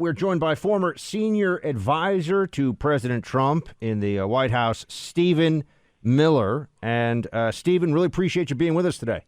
We're joined by former senior advisor to President Trump in the White House, Stephen Miller. And Stephen, really appreciate you being with us today.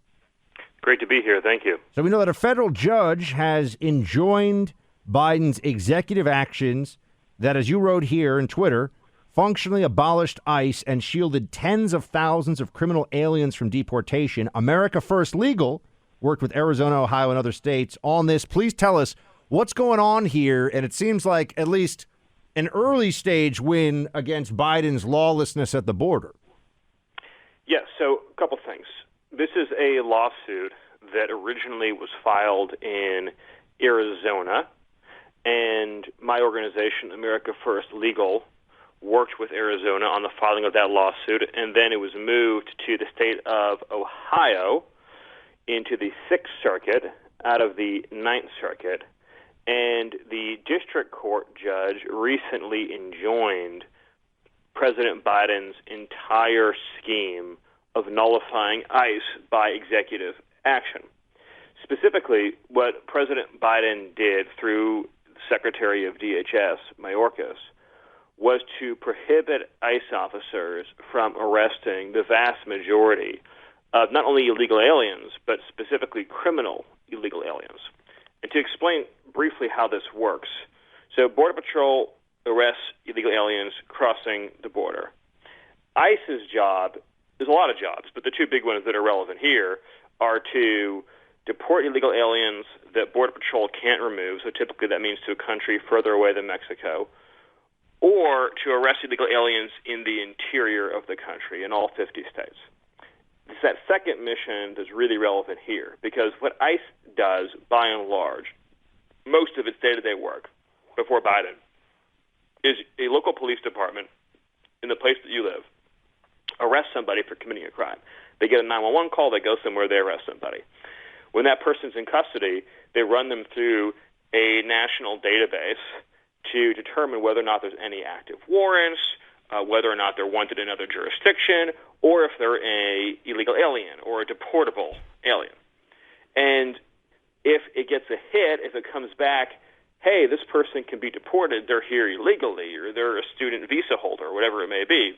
Great to be here. Thank you. So we know that a federal judge has enjoined Biden's executive actions that, as you wrote here in Twitter, functionally abolished ICE and shielded tens of thousands of criminal aliens from deportation. America First Legal worked with Arizona, Ohio, and other states on this. Please tell us what's going on here. And it seems like at least an early stage win against Biden's lawlessness at the border. Yes, so a couple things. This is a lawsuit that originally was filed in Arizona, and my organization, America First Legal, worked with Arizona on the filing of that lawsuit, and then it was moved to the state of Ohio into the Sixth Circuit out of the Ninth Circuit, and the district court judge recently enjoined President Biden's entire scheme of nullifying ICE by executive action. Specifically, what President Biden did through Secretary of DHS, Mayorkas, was to prohibit ICE officers from arresting the vast majority of not only illegal aliens, but specifically criminal illegal aliens. And to explain briefly how this works, so Border Patrol arrests illegal aliens crossing the border. ICE's job is a lot of jobs, but the two big ones that are relevant here are to deport illegal aliens that Border Patrol can't remove, so typically that means to a country further away than Mexico, or to arrest illegal aliens in the interior of the country in all 50 states. It's that second mission that's really relevant here, because what ICE does, by and large, most of its day-to-day work before Biden, is a local police department in the place that you live arrest somebody for committing a crime. They get a 911 call, they go somewhere, they arrest somebody. When that person's in custody, they run them through a national database to determine whether or not there's any active warrants, whether or not they're wanted in another jurisdiction, or if they're a illegal alien or a deportable alien. And if it gets a hit, if it comes back, hey, this person can be deported, they're here illegally, or they're a student visa holder, or whatever it may be,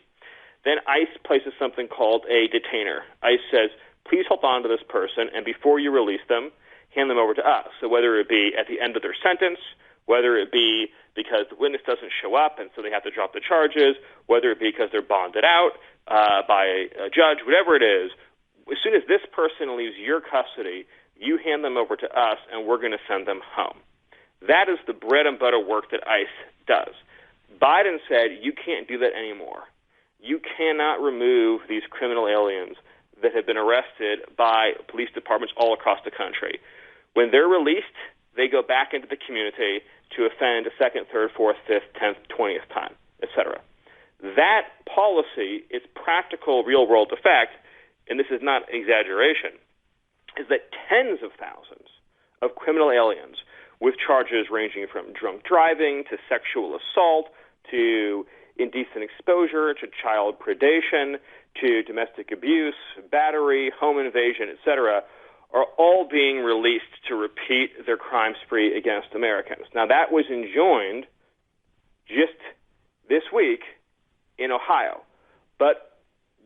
then ICE places something called a detainer. ICE says, please hold on to this person, and before you release them, hand them over to us. So whether it be at the end of their sentence, whether it be because the witness doesn't show up and so they have to drop the charges, whether it be because they're bonded out by a judge, whatever it is, as soon as this person leaves your custody, you hand them over to us, and we're going to send them home. That is the bread and butter work that ICE does. Biden said you can't do that anymore. You cannot remove these criminal aliens that have been arrested by police departments all across the country. When they're released, they go back into the community to offend a second, third, fourth, fifth, 10th, 20th time, etc. That policy, its practical real-world effect, and this is not exaggeration, is that tens of thousands of criminal aliens with charges ranging from drunk driving to sexual assault to indecent exposure to child predation to domestic abuse, battery, home invasion, etc., are all being released to repeat their crime spree against Americans. Now, that was enjoined just this week in Ohio. But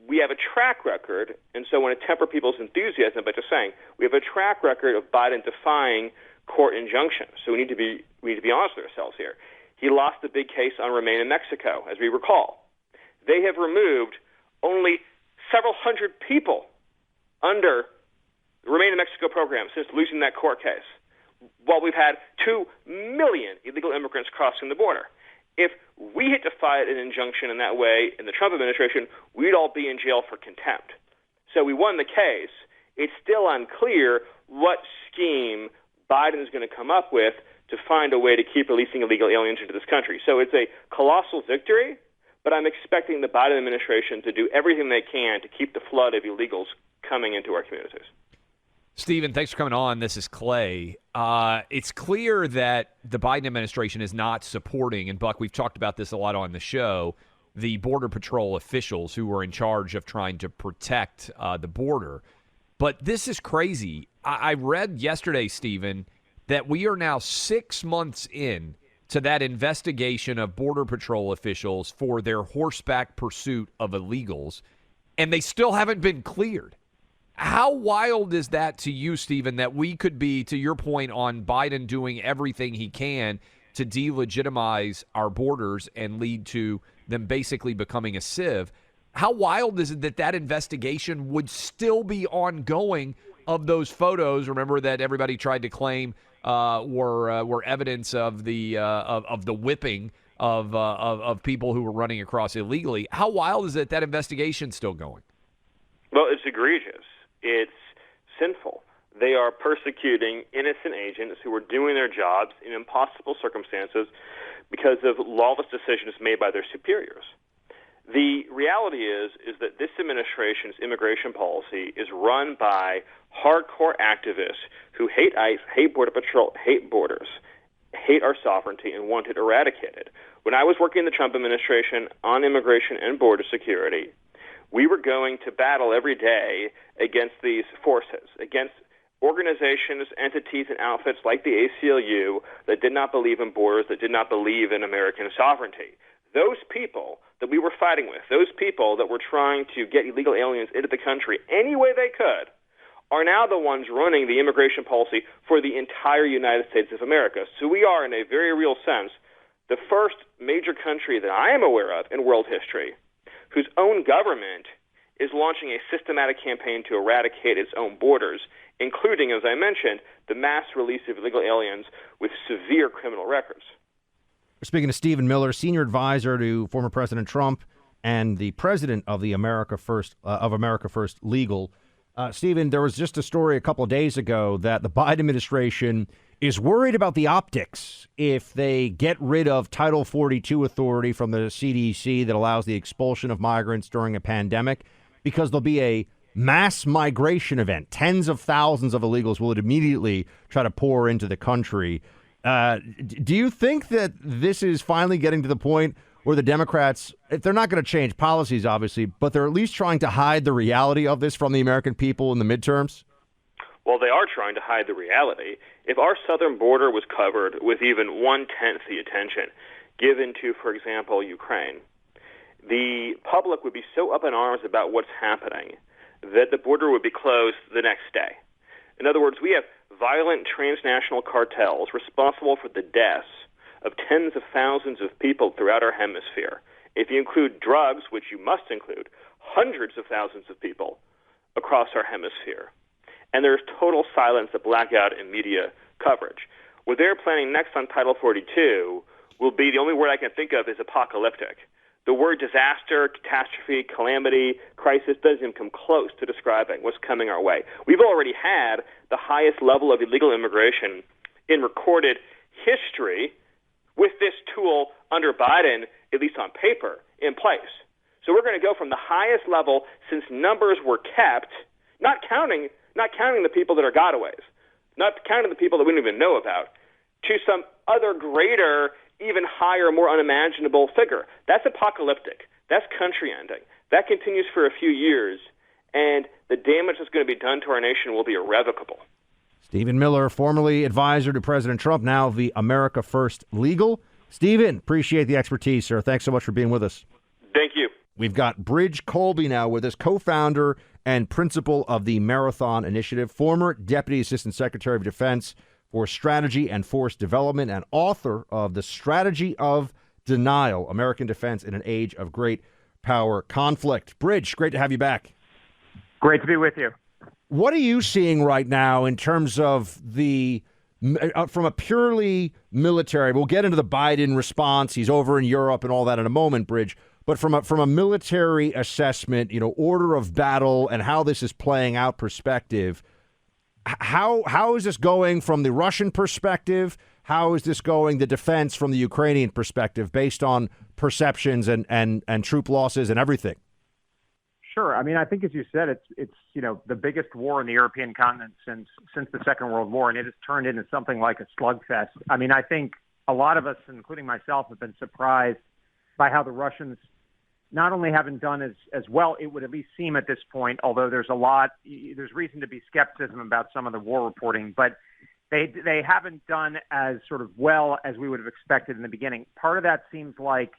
we have a track record, and so I want to temper people's enthusiasm by just saying we have a track record of Biden defying court injunctions. So we need to be honest with ourselves here. He lost the big case on Remain in Mexico, as we recall. They have removed only several hundred people under the Remain in Mexico program since losing that court case, while we've had 2 million illegal immigrants crossing the border. If we had defied an injunction in that way in the Trump administration, we'd all be in jail for contempt. So we won the case. It's still unclear what scheme Biden is going to come up with to find a way to keep releasing illegal aliens into this country. So it's a colossal victory, but I'm expecting the Biden administration to do everything they can to keep the flood of illegals coming into our communities. Stephen, thanks for coming on. This is Clay. It's clear that the Biden administration is not supporting, and Buck, we've talked about this a lot on the show, the Border Patrol officials who were in charge of trying to protect the border. But this is crazy. I read yesterday, Stephen, that we are now 6 months in to that investigation of Border Patrol officials for their horseback pursuit of illegals, and they still haven't been cleared. How wild is that to you, Stephen, that we could be, to your point on Biden doing everything he can to delegitimize our borders and lead to them basically becoming a civ? How wild is it that that investigation would still be ongoing of those photos? Remember that everybody tried to claim were evidence of the whipping of people who were running across illegally. How wild is it that investigation's still going? Well, it's egregious. It's sinful. They are persecuting innocent agents who are doing their jobs in impossible circumstances because of lawless decisions made by their superiors. The reality is that this administration's immigration policy is run by hardcore activists who hate ICE, hate Border Patrol, hate borders, hate our sovereignty, and want it eradicated. When I was working in the Trump administration on immigration and border security, we were going to battle every day against these forces, against organizations, entities, and outfits like the ACLU that did not believe in borders, that did not believe in American sovereignty. Those people that we were fighting with, those people that were trying to get illegal aliens into the country any way they could, are now the ones running the immigration policy for the entire United States of America. So we are, in a very real sense, the first major country that I am aware of in world history whose own government is launching a systematic campaign to eradicate its own borders, including, as I mentioned, the mass release of illegal aliens with severe criminal records. We're speaking to Stephen Miller, senior advisor to former President Trump and the president of the America First Legal. Stephen, there was just a story a couple of days ago that the Biden administration is worried about the optics if they get rid of Title 42 authority from the CDC that allows the expulsion of migrants during a pandemic, because there'll be a mass migration event. Tens of thousands of illegals will immediately try to pour into the country. Do you think that this is finally getting to the point where the Democrats, if they're not going to change policies, obviously, but they're at least trying to hide the reality of this from the American people in the midterms? Well, they are trying to hide the reality. If our southern border was covered with even 1/10 the attention given to, for example, Ukraine, the public would be so up in arms about what's happening that the border would be closed the next day. In other words, we have violent transnational cartels responsible for the deaths of tens of thousands of people throughout our hemisphere. If you include drugs, which you must include, hundreds of thousands of people across our hemisphere. And there's total silence, a blackout in media coverage. What they're planning next on Title 42 will be, the only word I can think of is apocalyptic. The word disaster, catastrophe, calamity, crisis doesn't even come close to describing what's coming our way. We've already had the highest level of illegal immigration in recorded history with this tool under Biden, at least on paper, in place. So we're going to go from the highest level since numbers were kept, not counting the people that are gotaways, not counting the people that we don't even know about, to some other greater, even higher, more unimaginable figure. That's apocalyptic. That's country ending. That continues for a few years, and the damage that's going to be done to our nation will be irrevocable. Stephen Miller, formerly advisor to President Trump, now the America First Legal. Stephen, appreciate the expertise, sir. Thanks so much for being with us. Thank you. We've got Elbridge Colby now with us, co-founder and principal of the Marathon Initiative, former Deputy Assistant Secretary of Defense for Strategy and Force Development, and author of The Strategy of Denial, American Defense in an Age of Great Power Conflict. Bridge, great to have you back. Great to be with you. What are you seeing right now in terms of the, from a purely military, we'll get into the Biden response, he's over in Europe and all that in a moment, Bridge, but from a military assessment, order of battle and how this is playing out perspective, how is this going from the Russian perspective? How is this going, the defense from the Ukrainian perspective, based on perceptions and troop losses and everything? Sure. I mean, I think, as you said, it's the biggest war in the European continent since the Second World War, and it has turned into something like a slugfest. I mean, I think a lot of us, including myself, have been surprised by how the Russians not only haven't done as well, it would at least seem at this point, although there's reason to be skepticism about some of the war reporting, but they haven't done as sort of well as we would have expected in the beginning. Part of that seems like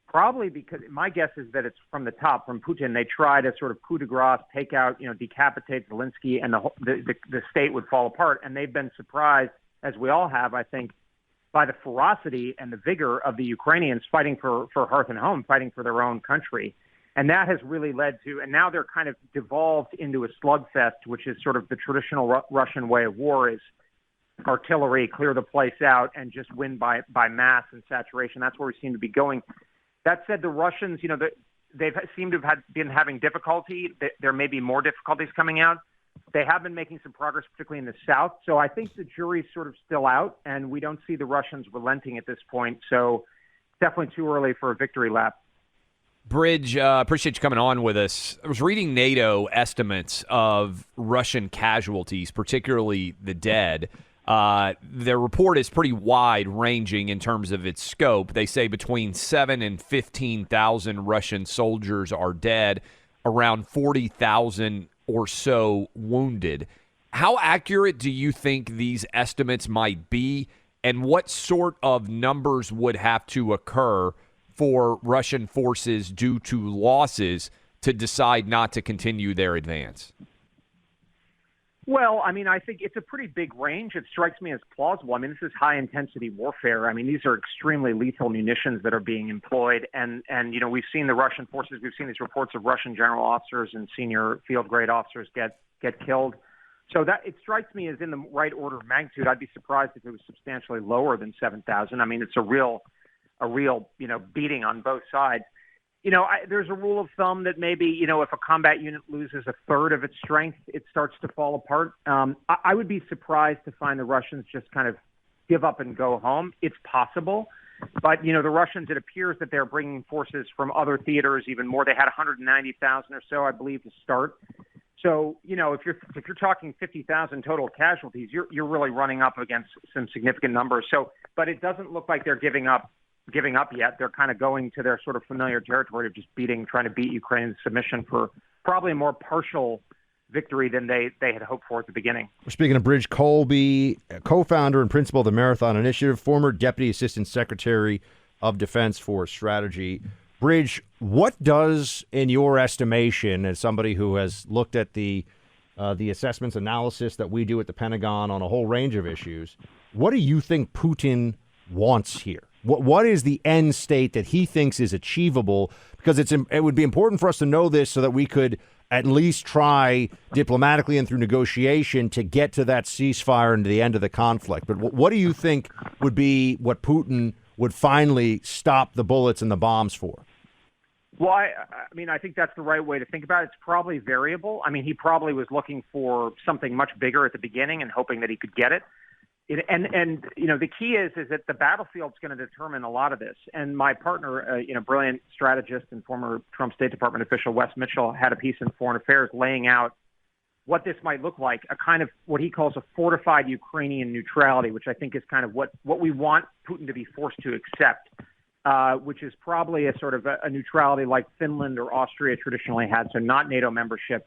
probably because my guess is that it's from the top, from Putin. They try to sort of coup de grace, take out, decapitate Zelensky, and the state would fall apart. And they've been surprised, as we all have, I think, by the ferocity and the vigor of the Ukrainians fighting for hearth and home, fighting for their own country. And that has really led to, and now they're kind of devolved into a slugfest, which is sort of the traditional Russian way of war is artillery, clear the place out, and just win by mass and saturation. That's where we seem to be going. That said, the Russians, they seem to have been having difficulty. There may be more difficulties coming out. They have been making some progress, particularly in the south. So I think the jury's sort of still out, and we don't see the Russians relenting at this point. So definitely too early for a victory lap. Bridge, appreciate you coming on with us. I was reading NATO estimates of Russian casualties, particularly the dead. Their report is pretty wide-ranging in terms of its scope. They say between 7,000 and 15,000 Russian soldiers are dead, around 40,000 or so wounded. How accurate do you think these estimates might be, and what sort of numbers would have to occur for Russian forces due to losses to decide not to continue their advance? Well, I mean, I think it's a pretty big range. It strikes me as plausible. I mean, this is high-intensity warfare. I mean, these are extremely lethal munitions that are being employed. And we've seen the Russian forces, we've seen these reports of Russian general officers and senior field-grade officers get killed. So that it strikes me as in the right order of magnitude. I'd be surprised if it was substantially lower than 7,000. I mean, it's a real beating on both sides. There's a rule of thumb that maybe, if a combat unit loses a third of its strength, it starts to fall apart. I would be surprised to find the Russians just kind of give up and go home. It's possible. But, the Russians, it appears that they're bringing forces from other theaters even more. They had 190,000 or so, I believe, to start. So, if you're talking 50,000 total casualties, you're really running up against some significant numbers. So, but it doesn't look like they're giving up yet. They're kind of going to their sort of familiar territory of just trying to beat Ukraine's submission for probably a more partial victory than they had hoped for at the beginning. We're speaking of Elbridge Colby, co-founder and principal of the Marathon Initiative, former Deputy Assistant Secretary of Defense for Strategy. Bridge, what does, in your estimation, as somebody who has looked at the assessments analysis that we do at the Pentagon on a whole range of issues, what do you think Putin wants here? What is the end state that he thinks is achievable? Because it would be important for us to know this so that we could at least try diplomatically and through negotiation to get to that ceasefire and to the end of the conflict. But what do you think would be what Putin would finally stop the bullets and the bombs for? Well, I mean, I think that's the right way to think about it. It's probably variable. I mean, he probably was looking for something much bigger at the beginning and hoping that he could get it. And the key is that the battlefield's going to determine a lot of this. And my partner, brilliant strategist and former Trump State Department official, Wes Mitchell, had a piece in Foreign Affairs laying out what this might look like, a kind of what he calls a fortified Ukrainian neutrality, which I think is kind of what we want Putin to be forced to accept, which is probably a sort of a neutrality like Finland or Austria traditionally had, so not NATO membership.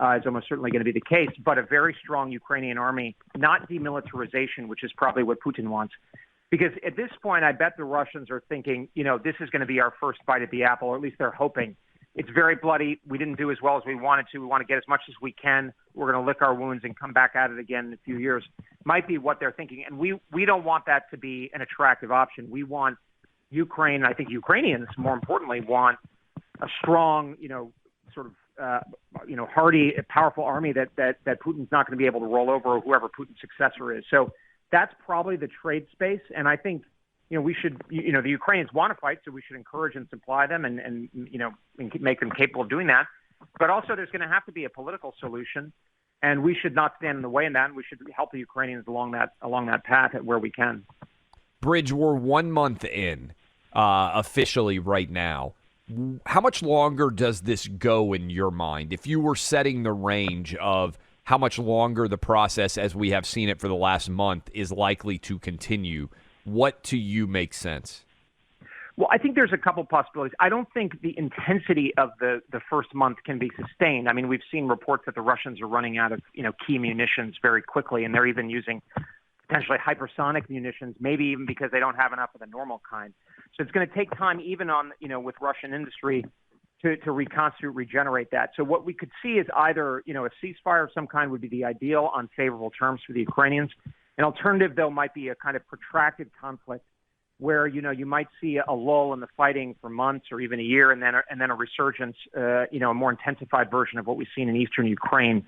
Is almost certainly going to be the case, but a very strong Ukrainian army, not demilitarization, which is probably what Putin wants. Because at this point, I bet the Russians are thinking, this is going to be our first bite at the apple, or at least they're hoping. It's very bloody. We didn't do as well as we wanted to. We want to get as much as we can. We're going to lick our wounds and come back at it again in a few years. Might be what they're thinking. And we don't want that to be an attractive option. We want Ukraine, I think Ukrainians, more importantly, want a strong, hardy, powerful army that Putin's not going to be able to roll over, or whoever Putin's successor is. So that's probably the trade space. And I think, we should, the Ukrainians want to fight, so we should encourage and supply them and make them capable of doing that. But also there's going to have to be a political solution, and we should not stand in the way in that. And we should help the Ukrainians along that path where we can. Bridge, we're 1 month in officially right now. How much longer does this go in your mind? If you were setting the range of how much longer the process, as we have seen it for the last month, is likely to continue, what to you makes sense? Well, I think there's a couple possibilities. I don't think the intensity of the first month can be sustained. I mean, we've seen reports that the Russians are running out of, key munitions very quickly, and they're even using potentially hypersonic munitions, maybe even because they don't have enough of the normal kind. So it's going to take time, even on, with Russian industry, to reconstitute, regenerate that. So what we could see is either, a ceasefire of some kind would be the ideal on favorable terms for the Ukrainians. An alternative, though, might be a kind of protracted conflict where, you might see a lull in the fighting for months or even a year, and then a resurgence, a more intensified version of what we've seen in eastern Ukraine.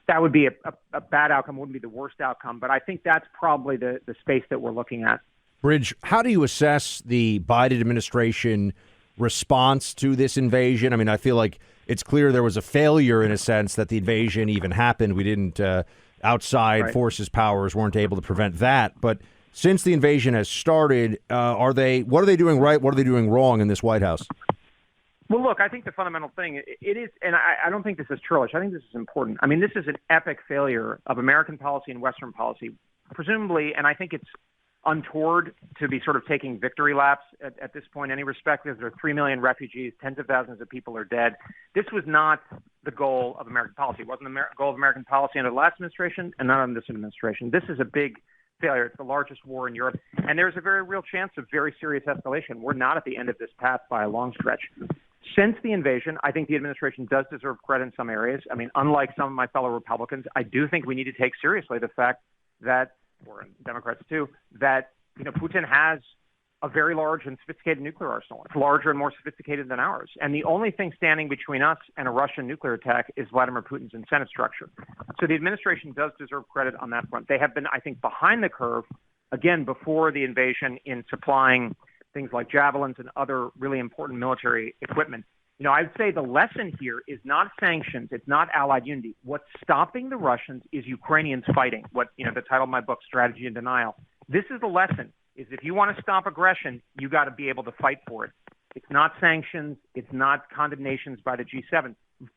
That would be a bad outcome, wouldn't be the worst outcome, but I think that's probably the space that we're looking at. Bridge, how do you assess the Biden administration response to this invasion? I mean, I feel like it's clear there was a failure in a sense that the invasion even happened. We didn't, outside forces, powers weren't able to prevent that. But since the invasion has started, what are they doing right? What are they doing wrong in this White House? Well, look, I think the fundamental thing, it is, and I don't think this is churlish, I think this is important. I mean, this is an epic failure of American policy and Western policy, presumably, and I think it's untoward to be sort of taking victory laps at this point in any respect, because there are 3 million refugees, tens of thousands of people are dead. This was not the goal of American policy. It wasn't the goal of American policy under the last administration and not under this administration. This is a big failure. It's the largest war in Europe, and there's a very real chance of very serious escalation. We're not at the end of this path by a long stretch. Since the invasion, I think the administration does deserve credit in some areas. I mean, unlike some of my fellow Republicans, I do think we need to take seriously the fact that, or Democrats too, that Putin has a very large and sophisticated nuclear arsenal. It's larger and more sophisticated than ours. And the only thing standing between us and a Russian nuclear attack is Vladimir Putin's incentive structure. So the administration does deserve credit on that front. They have been, I think, behind the curve, again, before the invasion in supplying things like javelins and other really important military equipment. I'd say the lesson here is not sanctions. It's not allied unity. What's stopping the Russians is Ukrainians fighting. The title of my book, Strategy and Denial. This is the lesson, is if you want to stop aggression, you got to be able to fight for it. It's not sanctions. It's not condemnations by the G7.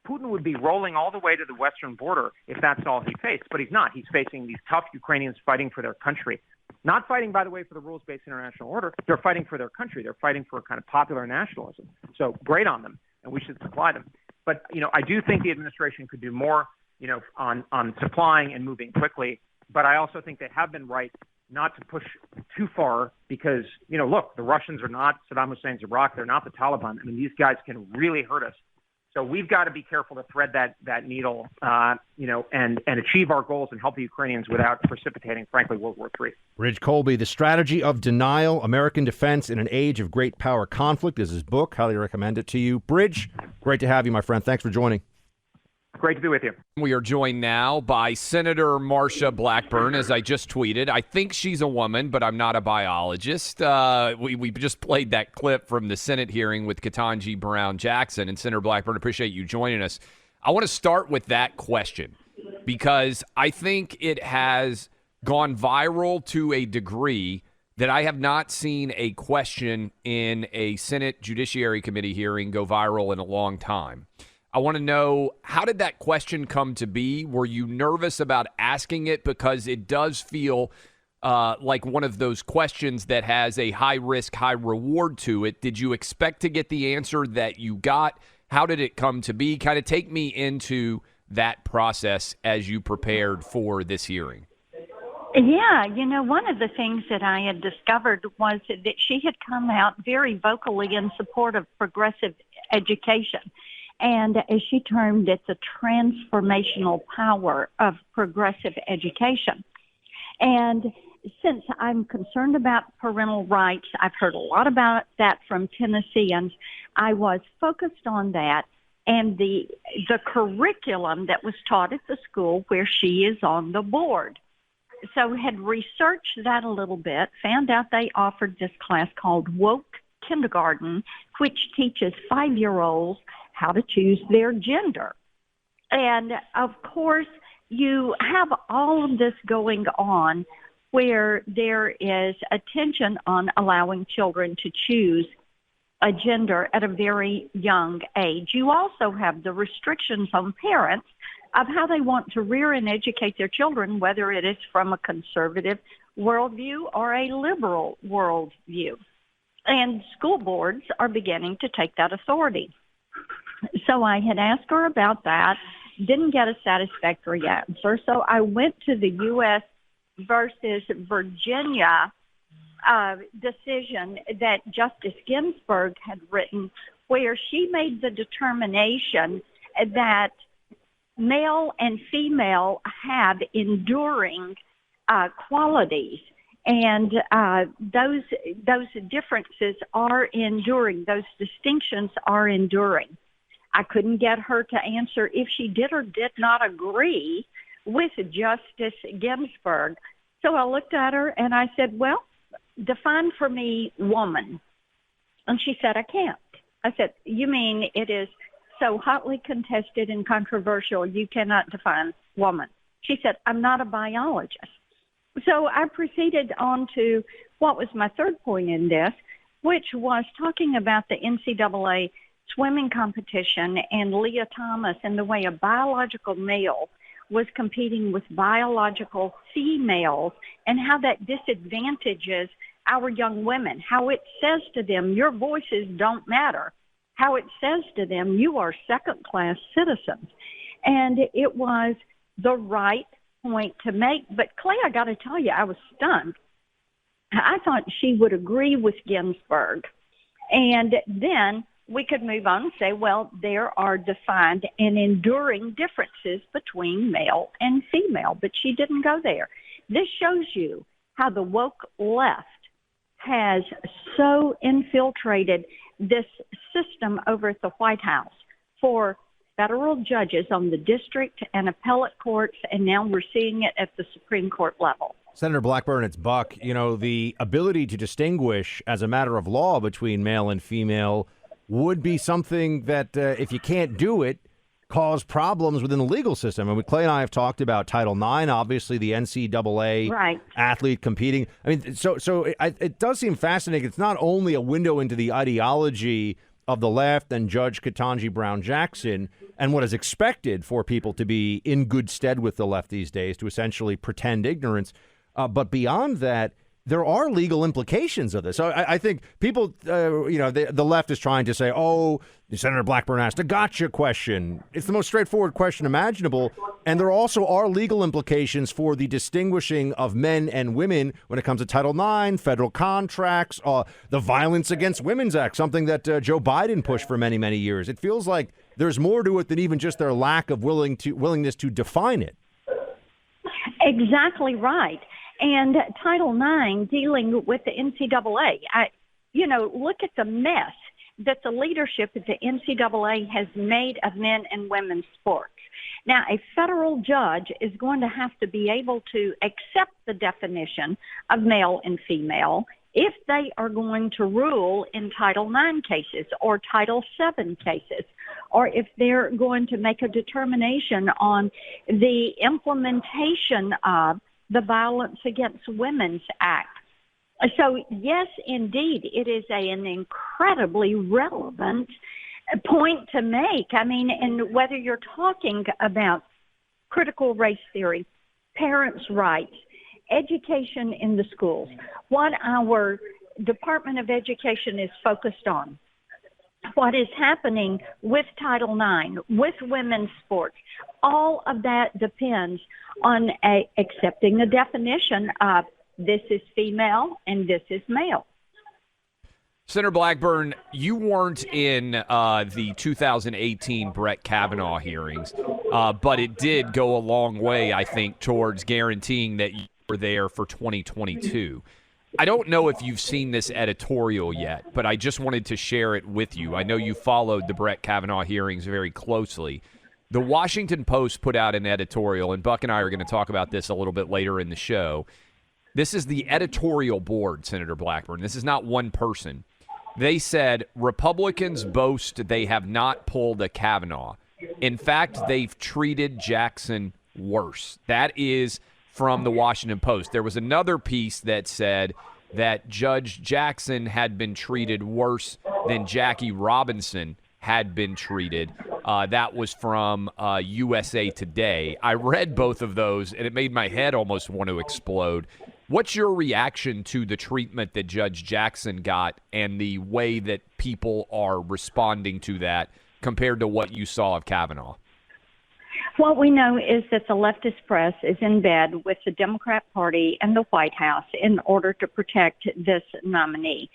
Putin would be rolling all the way to the western border if that's all he faced, but he's not. He's facing these tough Ukrainians fighting for their country. Not fighting, by the way, for the rules-based international order. They're fighting for their country. They're fighting for kind of popular nationalism. So great on them, and we should supply them. But, I do think the administration could do more, on supplying and moving quickly. But I also think they have been right not to push too far because, look, the Russians are not Saddam Hussein's Iraq. They're not the Taliban. I mean, these guys can really hurt us. So we've got to be careful to thread that needle, and achieve our goals and help the Ukrainians without precipitating, frankly, World War III. Elbridge Colby, The Strategy of Denial, American Defense in an Age of Great Power Conflict is his book. Highly recommend it to you. Bridge, great to have you, my friend. Thanks for joining. Great to be with you. We are joined now by Senator Marsha Blackburn, as I just tweeted. I think she's a woman, but I'm not a biologist. We just played that clip from the Senate hearing with Ketanji Brown Jackson. And Senator Blackburn, appreciate you joining us. I want to start with that question because I think it has gone viral to a degree that I have not seen a question in a Senate Judiciary Committee hearing go viral in a long time. I want to know, how did that question come to be? Were you nervous about asking it? Because it does feel like one of those questions that has a high risk, high reward to it. Did you expect to get the answer that you got? How did it come to be? Kind of take me into that process as you prepared for this hearing. Yeah, one of the things that I had discovered was that she had come out very vocally in support of progressive education. And as she termed it, the transformational power of progressive education. And since I'm concerned about parental rights, I've heard a lot about that from Tennesseans. I was focused on that and the curriculum that was taught at the school where she is on the board. So had researched that a little bit, found out they offered this class called Woke Kindergarten, which teaches 5-year-olds how to choose their gender. And of course, you have all of this going on where there is attention on allowing children to choose a gender at a very young age. You also have the restrictions on parents of how they want to rear and educate their children, whether it is from a conservative worldview or a liberal worldview. And school boards are beginning to take that authority. So I had asked her about that, didn't get a satisfactory answer. So I went to the U.S. versus Virginia decision that Justice Ginsburg had written, where she made the determination that male and female have enduring qualities, and those differences are enduring. Those distinctions are enduring. I couldn't get her to answer if she did or did not agree with Justice Ginsburg. So I looked at her and I said, well, define for me woman. And she said, I can't. I said, you mean it is so hotly contested and controversial you cannot define woman? She said, I'm not a biologist. So I proceeded on to what was my third point in this, which was talking about the NCAA swimming competition and Leah Thomas and the way a biological male was competing with biological females and how that disadvantages our young women, how it says to them, your voices don't matter, how it says to them, you are second-class citizens. And it was the right point to make. But, Clay, I got to tell you, I was stunned. I thought she would agree with Ginsburg. And then we could move on and say, well, there are defined and enduring differences between male and female. But she didn't go there. This shows you how the woke left has so infiltrated this system over at the White House for federal judges on the district and appellate courts, and now we're seeing it at the Supreme Court level. Senator Blackburn, it's Buck. You know, the ability to distinguish as a matter of law between male and female would be something that, if you can't do it, cause problems within the legal system. And Clay and I have talked about Title IX, obviously the NCAA athlete competing. I mean, so it does seem fascinating. It's not only a window into the ideology of the left and Judge Ketanji Brown Jackson and what is expected for people to be in good stead with the left these days, to essentially pretend ignorance. But beyond that, there are legal implications of this. So I think people, the left is trying to say, oh, Senator Blackburn asked a gotcha question. It's the most straightforward question imaginable. And there also are legal implications for the distinguishing of men and women when it comes to Title IX, federal contracts, the Violence Against Women's Act, something that Joe Biden pushed for many, many years. It feels like there's more to it than even just their lack of willingness to define it. Exactly right. And Title IX dealing with the NCAA, look at the mess that the leadership at the NCAA has made of men and women's sports. Now, a federal judge is going to have to be able to accept the definition of male and female if they are going to rule in Title IX cases or Title VII cases, or if they're going to make a determination on the implementation of the Violence Against Women's Act. So, yes, indeed, it is an incredibly relevant point to make. I mean, and whether you're talking about critical race theory, parents' rights, education in the schools, what our Department of Education is focused on, what is happening with Title IX, with women's sports, all of that depends on accepting the definition of this is female and this is male. Senator Blackburn, you weren't in the 2018 Brett Kavanaugh hearings, but it did go a long way, I think, towards guaranteeing that you were there for 2022. I don't know if you've seen this editorial yet, but I just wanted to share it with you. I know you followed the Brett Kavanaugh hearings very closely. The Washington Post put out an editorial, and Buck and I are going to talk about this a little bit later in the show. This is the editorial board, Senator Blackburn. This is not one person. They said Republicans boast they have not pulled a Kavanaugh. In fact, they've treated Jackson worse. That is from the Washington Post. There was another piece that said that Judge Jackson had been treated worse than Jackie Robinson had been treated. That was from USA Today. I read both of those, and it made my head almost want to explode. What's your reaction to the treatment that Judge Jackson got and the way that people are responding to that compared to what you saw of Kavanaugh? What we know is that the leftist press is in bed with the Democrat Party and the White House in order to protect this nominee.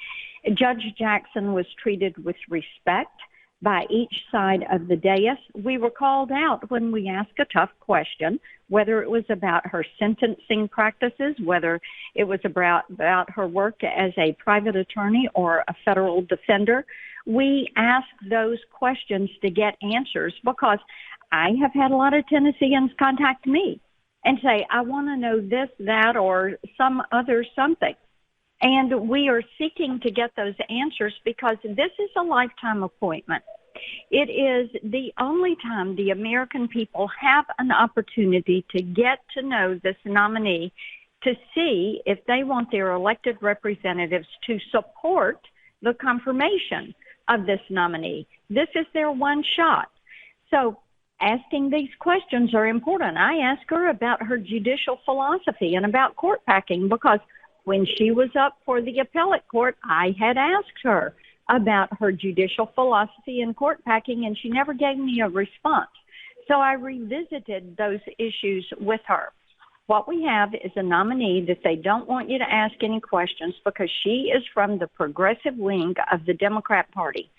Judge Jackson was treated with respect by each side of the dais. We were called out when we asked a tough question, whether it was about her sentencing practices, whether it was about her work as a private attorney or a federal defender. We asked those questions to get answers because I have had a lot of Tennesseans contact me and say, I want to know this, that, or some other something. And we are seeking to get those answers because this is a lifetime appointment. It is the only time the American people have an opportunity to get to know this nominee, to see if they want their elected representatives to support the confirmation of this nominee. This is their one shot. So asking these questions are important. I asked her about her judicial philosophy and about court packing because when she was up for the appellate court, I had asked her about her judicial philosophy and court packing, and she never gave me a response. So I revisited those issues with her. What we have is a nominee that they don't want you to ask any questions because she is from the progressive wing of the Democrat Party,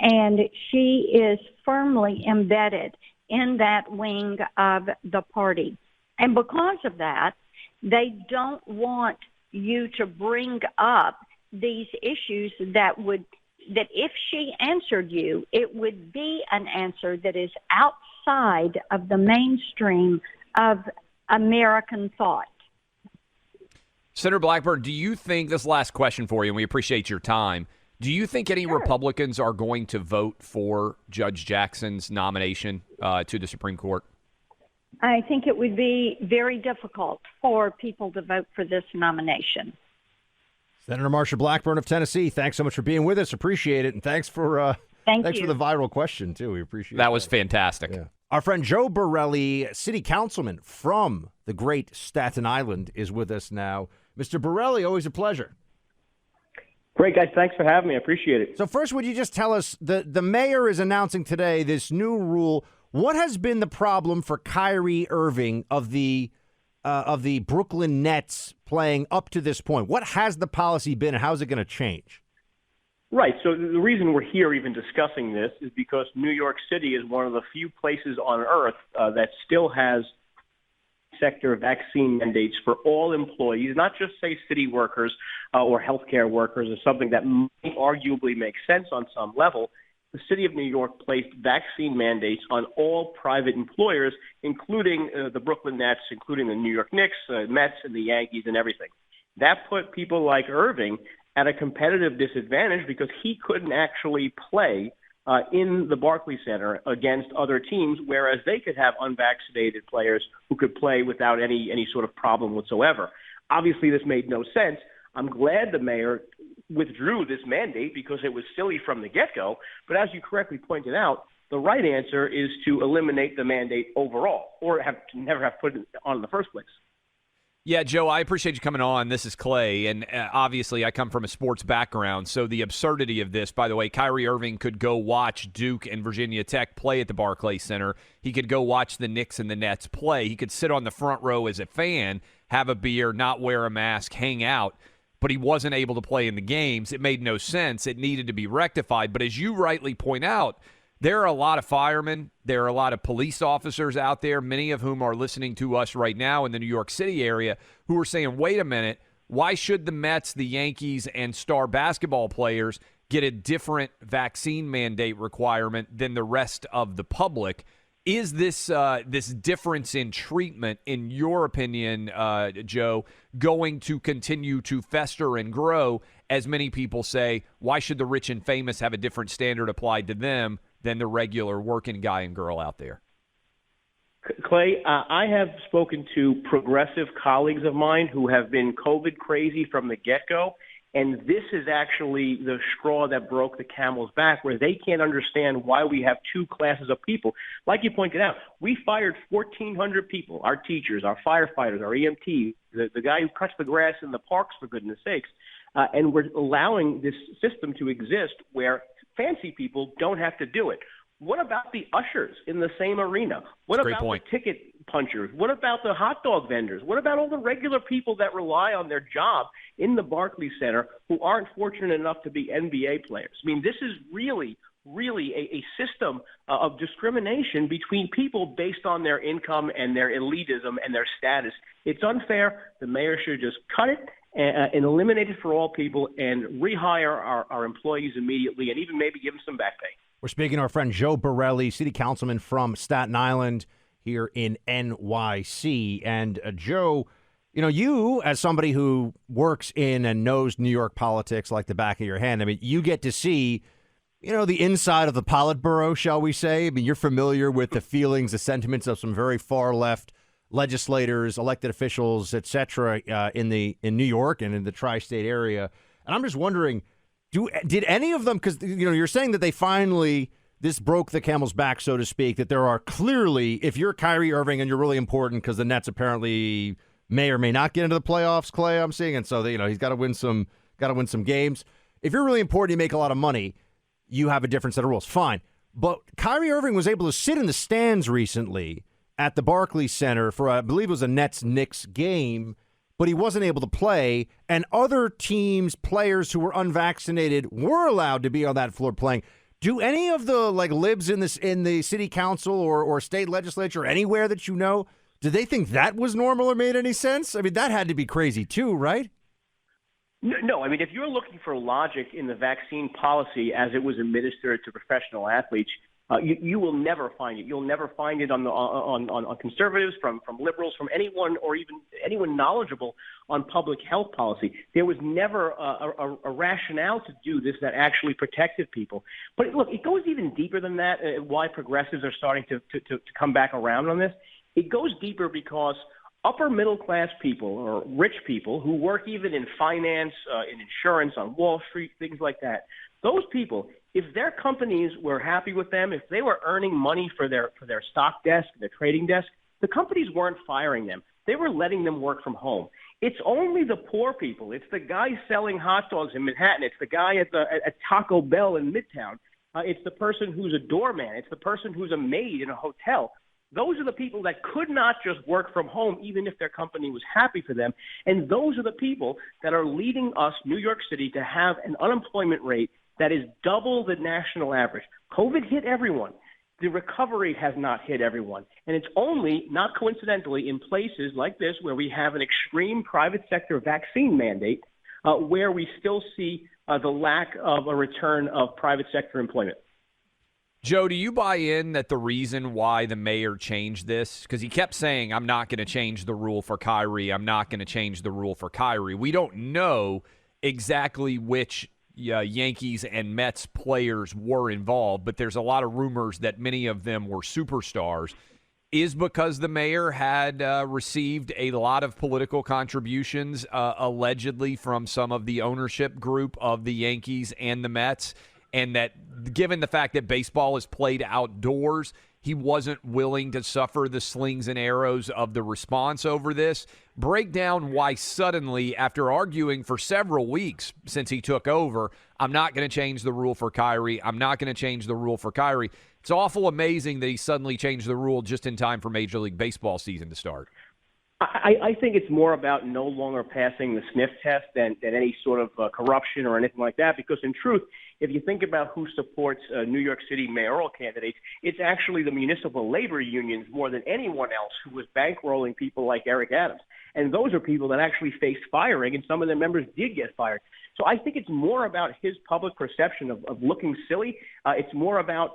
and she is firmly embedded in that wing of the party. And because of that, they don't want you to bring up these issues that if she answered you, it would be an answer that is outside of the mainstream of American thought. Senator Blackburn, do you think, this last question for you, and we appreciate your time, do you think any Republicans are going to vote for Judge Jackson's nomination to the Supreme Court? I think it would be very difficult for people to vote for this nomination. Senator Marsha Blackburn of Tennessee, thanks so much for being with us. Appreciate it. And thanks for thanks for the viral question, too. We appreciate that. That was fantastic. Yeah. Our friend Joe Borelli, city councilman from the great Staten Island, is with us now. Mr. Borelli, always a pleasure. Great, guys. Thanks for having me. I appreciate it. So first, would you just tell us, the mayor is announcing today this new rule. What has been the problem for Kyrie Irving of the Brooklyn Nets playing up to this point? What has the policy been, and how is it going to change? Right. So the reason we're here even discussing this is because New York City is one of the few places on earth that still has sector vaccine mandates for all employees, not just, say, city workers or healthcare workers, or something that might arguably make sense on some level. The city of New York placed vaccine mandates on all private employers, including the Brooklyn Nets, including the New York Knicks, Mets, and the Yankees, and everything. That put people like Irving at a competitive disadvantage because he couldn't actually play in the Barclays Center against other teams, whereas they could have unvaccinated players who could play without any sort of problem whatsoever. Obviously, this made no sense. I'm glad the mayor withdrew this mandate because it was silly from the get-go. But as you correctly pointed out, the right answer is to eliminate the mandate overall, or never have put it on in the first place. Yeah, Joe, I appreciate you coming on. This is Clay, and obviously I come from a sports background, so the absurdity of this, by the way, Kyrie Irving could go watch Duke and Virginia Tech play at the Barclays Center. He could go watch the Knicks and the Nets play. He could sit on the front row as a fan, have a beer, not wear a mask, hang out, but he wasn't able to play in the games. It made no sense. It needed to be rectified. But as you rightly point out, there are a lot of firemen, there are a lot of police officers out there, many of whom are listening to us right now in the New York City area, who are saying, wait a minute, why should the Mets, the Yankees, and star basketball players get a different vaccine mandate requirement than the rest of the public? Is this this difference in treatment, in your opinion, Joe, going to continue to fester and grow as many people say, why should the rich and famous have a different standard applied to them than the regular working guy and girl out there? Clay, I have spoken to progressive colleagues of mine who have been COVID crazy from the get-go, and this is actually the straw that broke the camel's back, where they can't understand why we have two classes of people. Like you pointed out, we fired 1,400 people, our teachers, our firefighters, our EMTs, the guy who cuts the grass in the parks, for goodness sakes, and we're allowing this system to exist where fancy people don't have to do it. What about the ushers in the same arena? What Great about point. the ticket punchers? What about the hot dog vendors? What about all the regular people that rely on their job in the Barclays Center who aren't fortunate enough to be NBA players? I mean, this is really a system of discrimination between people based on their income and their elitism and their status. It's unfair. The mayor should just cut it and eliminate it for all people and rehire our employees immediately and even maybe give them some back pay. We're speaking to our friend Joe Borelli, city councilman from Staten Island here in NYC. And Joe, you know, you as somebody who works in and knows New York politics like the back of your hand, I mean, you get to see, you know, the inside of the Politburo, shall we say. I mean, you're familiar with the feelings, the sentiments of some very far left legislators, elected officials, et cetera, in New York and in the tri-state area. And I'm just wondering, did any of them, because, you know, you're saying that they finally, this broke the camel's back, so to speak, that there are clearly, if you're Kyrie Irving and you're really important because the Nets apparently may or may not get into the playoffs, Clay, I'm seeing, and so, you know, he's got to win some games. If you're really important, you make a lot of money, you have a different set of rules. Fine. But Kyrie Irving was able to sit in the stands recently at the Barclays Center for, I believe it was a Nets-Knicks game, but he wasn't able to play, and other teams' players who were unvaccinated were allowed to be on that floor playing. Do any of the libs in the city council or state legislature anywhere that you know, do they think that was normal or made any sense? I mean, that had to be crazy too, right? No, I mean, if you're looking for logic in the vaccine policy as it was administered to professional athletes, you will never find it. You'll never find it on conservatives, from liberals, from anyone or even anyone knowledgeable on public health policy. There was never a rationale to do this that actually protected people. But look, it goes even deeper than that. Why progressives are starting to come back around on this? It goes deeper because upper middle class people or rich people who work even in finance, in insurance, on Wall Street, things like that. Those people, if their companies were happy with them, if they were earning money for their stock desk, their trading desk, the companies weren't firing them. They were letting them work from home. It's only the poor people. It's the guy selling hot dogs in Manhattan. It's the guy at Taco Bell in Midtown. It's the person who's a doorman. It's the person who's a maid in a hotel. Those are the people that could not just work from home, even if their company was happy for them. And those are the people that are leading us, New York City, to have an unemployment rate that is double the national average. COVID hit everyone. The recovery has not hit everyone. And it's only, not coincidentally, in places like this where we have an extreme private sector vaccine mandate, where we still see the lack of a return of private sector employment. Joe, do you buy in that the reason why the mayor changed this, because he kept saying, I'm not going to change the rule for Kyrie, I'm not going to change the rule for Kyrie. We don't know exactly which Yankees and Mets players were involved, but there's a lot of rumors that many of them were superstars. Is because the mayor had received a lot of political contributions, allegedly from some of the ownership group of the Yankees and the Mets, and that given the fact that baseball is played outdoors, he wasn't willing to suffer the slings and arrows of the response over this. Break down why suddenly, after arguing for several weeks since he took over, I'm not going to change the rule for Kyrie, I'm not going to change the rule for Kyrie. It's awful amazing that he suddenly changed the rule just in time for Major League Baseball season to start. I think it's more about no longer passing the sniff test than any sort of corruption or anything like that, because in truth, if you think about who supports New York City mayoral candidates, it's actually the municipal labor unions more than anyone else who was bankrolling people like Eric Adams. And those are people that actually faced firing, and some of their members did get fired. So I think it's more about his public perception of looking silly. It's more about,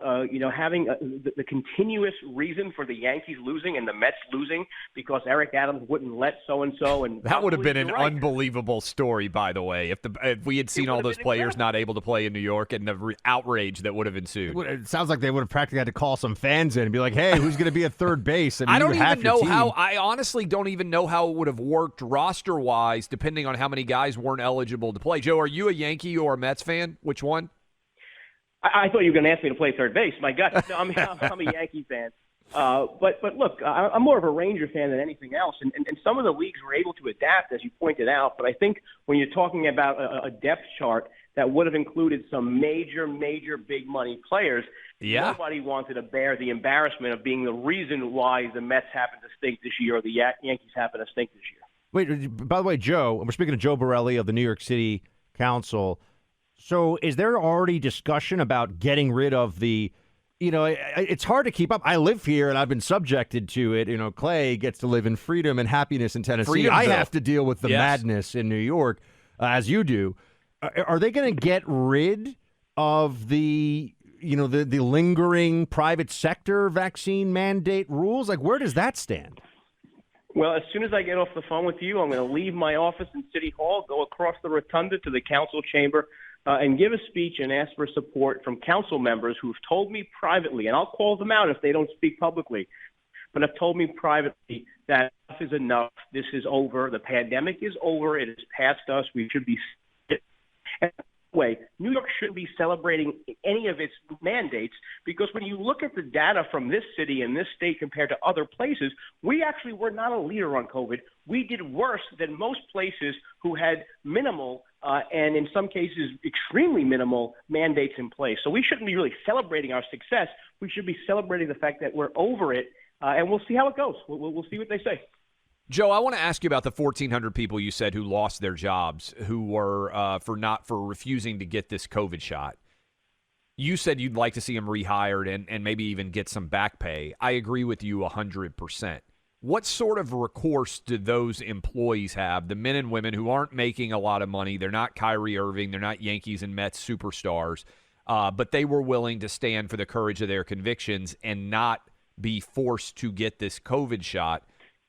having the continuous reason for the Yankees losing and the Mets losing because Eric Adams wouldn't let so-and-so. And that would have been an unbelievable story, by the way, if we had seen all those players not able to play in New York and the outrage that would have ensued. It sounds like they would have practically had to call some fans in and be like, hey, who's going to be at third base? I don't even know how. I honestly don't even know how it would have worked roster-wise, depending on how many guys weren't eligible to play. Joe, are you a Yankee or a Mets fan? Which one? I thought you were going to ask me to play third base. My God, no, I'm a Yankee fan. But look, I'm more of a Ranger fan than anything else. And some of the leagues were able to adapt, as you pointed out. But I think when you're talking about a depth chart, that would have included some major big money players. Yeah. Nobody wanted to bear the embarrassment of being the reason why the Mets happen to stink this year or the Yankees happen to stink this year. Wait, by the way, Joe, we're speaking to Joe Borelli of the New York City Council. So is there already discussion about getting rid of the, it's hard to keep up. I live here and I've been subjected to it. Clay gets to live in freedom and happiness in Tennessee. I have to deal with the madness in New York, as you do. Are they going to get rid of the lingering private sector vaccine mandate rules? Like, where does that stand? Well, as soon as I get off the phone with you, I'm going to leave my office in City Hall, go across the rotunda to the council chamber, and give a speech and ask for support from council members who've told me privately, and I'll call them out if they don't speak publicly, but have told me privately that enough is enough. This is over. The pandemic is over. It has passed us. We should be. And way, New York shouldn't be celebrating any of its mandates because when you look at the data from this city and this state compared to other places, we actually were not a leader on COVID. We did worse than most places who had minimal and in some cases extremely minimal mandates in place. So we shouldn't be really celebrating our success. We should be celebrating the fact that we're over it, and we'll see how it goes. We'll see what they say. Joe, I want to ask you about the 1,400 people you said who lost their jobs, who were for refusing to get this COVID shot. You said you'd like to see them rehired and maybe even get some back pay. I agree with you 100%. What sort of recourse do those employees have, the men and women who aren't making a lot of money? They're not Kyrie Irving. They're not Yankees and Mets superstars, but they were willing to stand for the courage of their convictions and not be forced to get this COVID shot.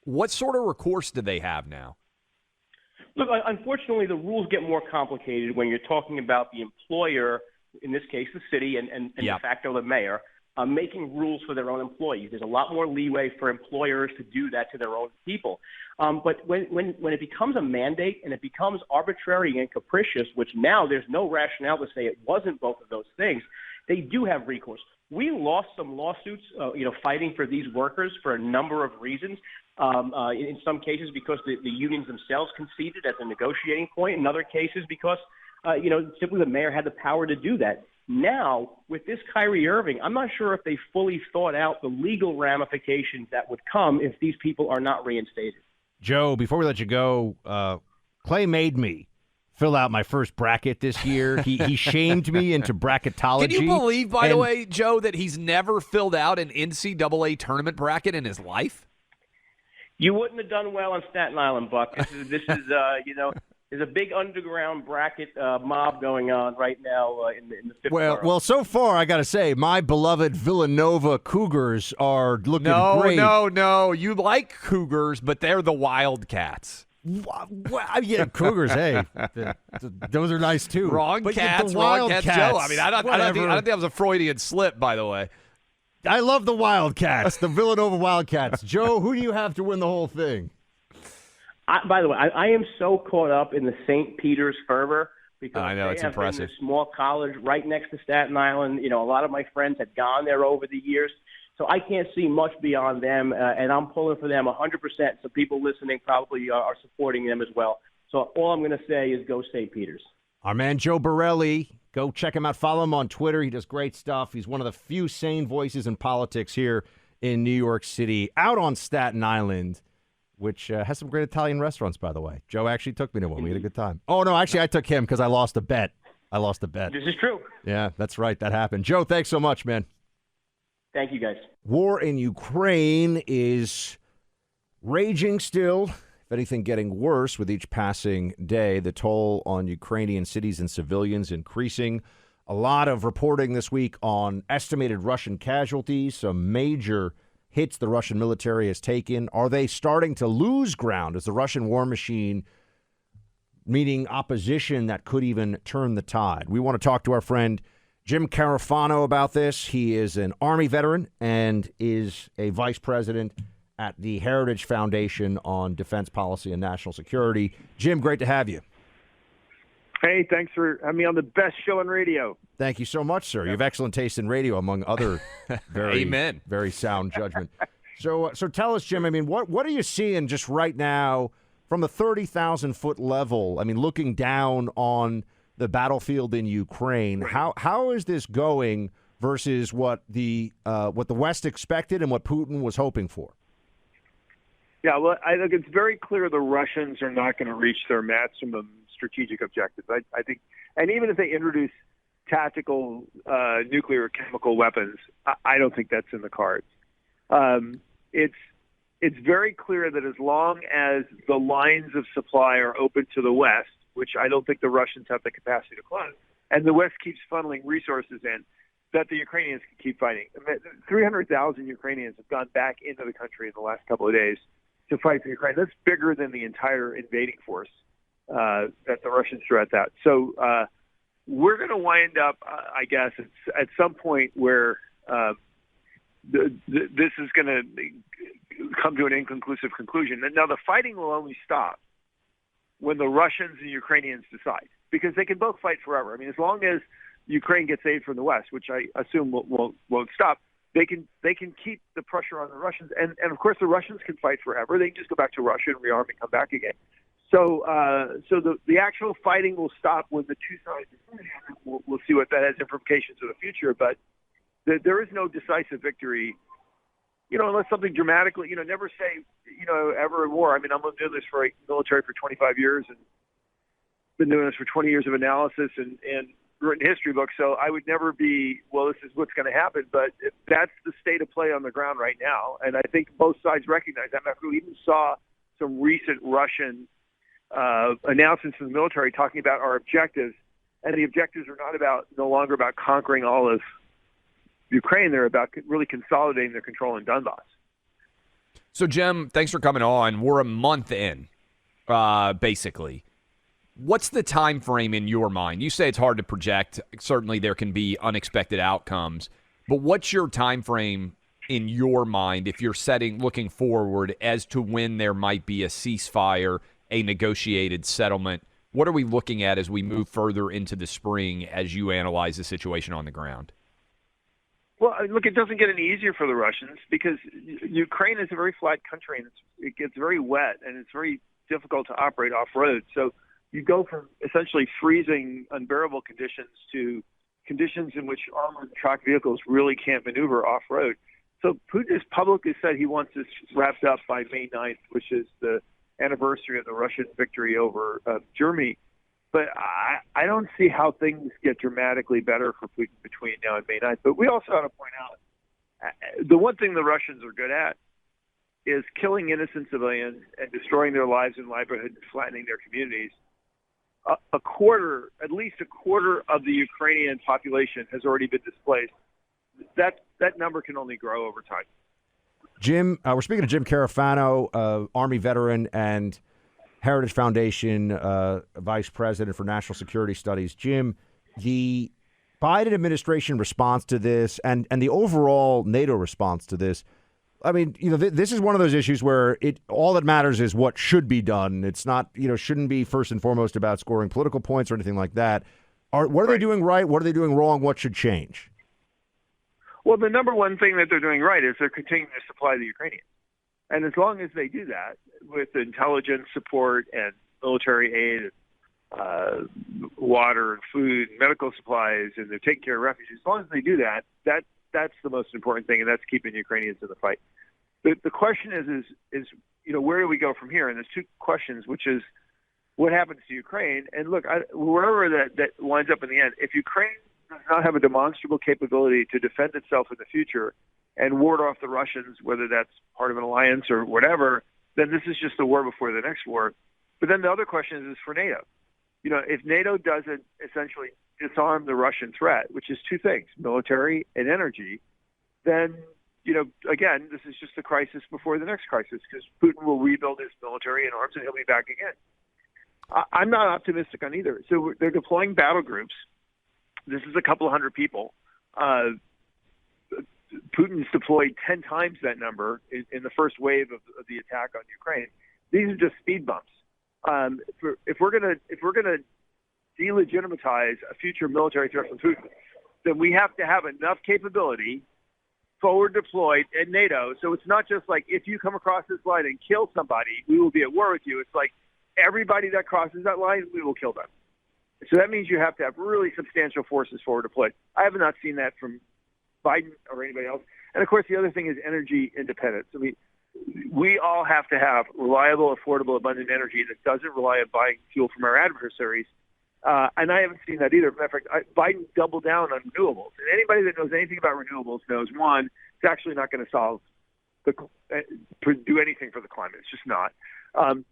What sort of recourse do they have now? Look, unfortunately, the rules get more complicated when you're talking about the employer, in this case, the city, and de facto the mayor, making rules for their own employees. There's a lot more leeway for employers to do that to their own people. But when it becomes a mandate and it becomes arbitrary and capricious, which now there's no rationale to say it wasn't both of those things, they do have recourse. We lost some lawsuits, fighting for these workers for a number of reasons. In some cases because the unions themselves conceded as a negotiating point. In other cases because, simply the mayor had the power to do that. Now, with this Kyrie Irving, I'm not sure if they fully thought out the legal ramifications that would come if these people are not reinstated. Joe, before we let you go, Clay made me fill out my first bracket this year. He shamed me into bracketology. Can you believe, by the way, Joe, that he's never filled out an NCAA tournament bracket in his life? You wouldn't have done well on Staten Island, Buck. This is there's a big underground bracket mob going on right now in the fifth borough. Well, so far, I got to say, my beloved Villanova Cougars are looking great. No. You like Cougars, but they're the Wildcats. Yeah, Cougars, hey. Those are nice, too. Wrong Cats, Joe. I mean, I don't think that was a Freudian slip, by the way. I love the Wildcats, the Villanova Wildcats. Joe, who do you have to win the whole thing? By the way, I am so caught up in the St. Peter's fervor because I know, it's impressive. Been this small college right next to Staten Island. A lot of my friends had gone there over the years, so I can't see much beyond them, and I'm pulling for them 100%. So people listening probably are supporting them as well. So all I'm going to say is go St. Peter's. Our man Joe Borelli. Go check him out. Follow him on Twitter. He does great stuff. He's one of the few sane voices in politics here in New York City, out on Staten Island, which has some great Italian restaurants, by the way. Joe actually took me to one. We had a good time. Oh, no, actually, I took him because I lost a bet. This is true. Yeah, that's right. That happened. Joe, thanks so much, man. Thank you, guys. War in Ukraine is raging still. If anything, getting worse with each passing day. The toll on Ukrainian cities and civilians increasing. A lot of reporting this week on estimated Russian casualties, some major hits the Russian military has taken. Are they starting to lose ground as the Russian war machine meeting opposition that could even turn the tide? We want to talk to our friend Jim Carafano about this. He is an Army veteran and is a vice president at the Heritage Foundation on Defense Policy and National Security. Jim, great to have you. Hey, thanks for having me on the best show on radio. Thank you so much, sir. You have excellent taste in radio, among other very sound judgment. So tell us, Jim, I mean, what are you seeing just right now from a 30,000-foot level? I mean, looking down on the battlefield in Ukraine. How is this going versus what the West expected and what Putin was hoping for? Yeah, well, I think it's very clear the Russians are not going to reach their maximum strategic objectives. I think, and even if they introduce tactical nuclear or chemical weapons, I don't think that's in the cards. It's very clear that as long as the lines of supply are open to the West, which I don't think the Russians have the capacity to close, and the West keeps funneling resources in, that the Ukrainians can keep fighting. 300,000 Ukrainians have gone back into the country in the last couple of days to fight for Ukraine. That's bigger than the entire invading force that the Russians threw at that. So we're going to wind up, I guess, at some point where this is going to come to an inconclusive conclusion. Now, the fighting will only stop when the Russians and Ukrainians decide, because they can both fight forever. I mean, as long as Ukraine gets aid from the West, which I assume won't stop, they can keep the pressure on the Russians. And of course, the Russians can fight forever. They can just go back to Russia and rearm and come back again. So the actual fighting will stop when the two sides agree. We'll see what that has implications for the future. But there is no decisive victory, unless something dramatically, never say, ever in war. I mean, I'm doing this for military for 25 years and been doing this for 20 years of analysis and written history books. So I would never be, well, this is what's going to happen. But that's the state of play on the ground right now. And I think both sides recognize that. We even saw some recent Russian announcements from the military talking about our objectives. And the objectives are no longer about conquering all of Ukraine. They're about really consolidating their control in Donbass. So, Jim, thanks for coming on. We're a month in, basically. What's the time frame in your mind? You say it's hard to project. Certainly there can be unexpected outcomes. But what's your time frame in your mind if you're looking forward as to when there might be a ceasefire, a negotiated settlement? What are we looking at as we move further into the spring as you analyze the situation on the ground? Well, look, it doesn't get any easier for the Russians because Ukraine is a very flat country and it gets very wet and it's very difficult to operate off-road. So you go from essentially freezing, unbearable conditions to conditions in which armored tracked vehicles really can't maneuver off-road. So Putin has publicly said he wants this wrapped up by May 9th, which is the anniversary of the Russian victory over Germany. But I don't see how things get dramatically better for Putin between now and May 9th. But we also ought to point out the one thing the Russians are good at is killing innocent civilians and destroying their lives and livelihoods and flattening their communities. At least a quarter of the Ukrainian population has already been displaced. That number can only grow over time. Jim, we're speaking to Jim Carafano, Army veteran and Heritage Foundation Vice President for National Security Studies. Jim, the Biden administration response to this and the overall NATO response to this, I mean, this is one of those issues where all that matters is what should be done. It's not, shouldn't be first and foremost about scoring political points or anything like that. What are they doing right? What are they doing wrong? What should change? Well, the number one thing that they're doing right is they're continuing to supply the Ukrainians. And as long as they do that with intelligence support and military aid, water and food and medical supplies, and they're taking care of refugees, as long as they do that, that's the most important thing, and that's keeping Ukrainians in the fight. The question is where do we go from here? And there's two questions, which is what happens to Ukraine? And look, wherever that winds up in the end, if Ukraine does not have a demonstrable capability to defend itself in the future and ward off the Russians, whether that's part of an alliance or whatever, then this is just a war before the next war. But then the other question is for NATO. If NATO doesn't essentially disarm the Russian threat, which is two things, military and energy, then, again, this is just a crisis before the next crisis because Putin will rebuild his military and arms and he'll be back again. I'm not optimistic on either. So they're deploying battle groups. This is a couple of hundred people. Putin's deployed 10 times that number in the first wave of the attack on Ukraine. These are just speed bumps. If we're gonna delegitimize a future military threat from Putin, then we have to have enough capability forward deployed at NATO. So it's not just like if you come across this line and kill somebody, we will be at war with you. It's like everybody that crosses that line, we will kill them. So that means you have to have really substantial forces forward deployed. I have not seen that from Biden or anybody else. And, of course, the other thing is energy independence. I mean, we all have to have reliable, affordable, abundant energy that doesn't rely on buying fuel from our adversaries. And I haven't seen that either. Matter of fact, Biden doubled down on renewables. And anybody that knows anything about renewables knows, one, it's actually not going to do anything for the climate. It's just not.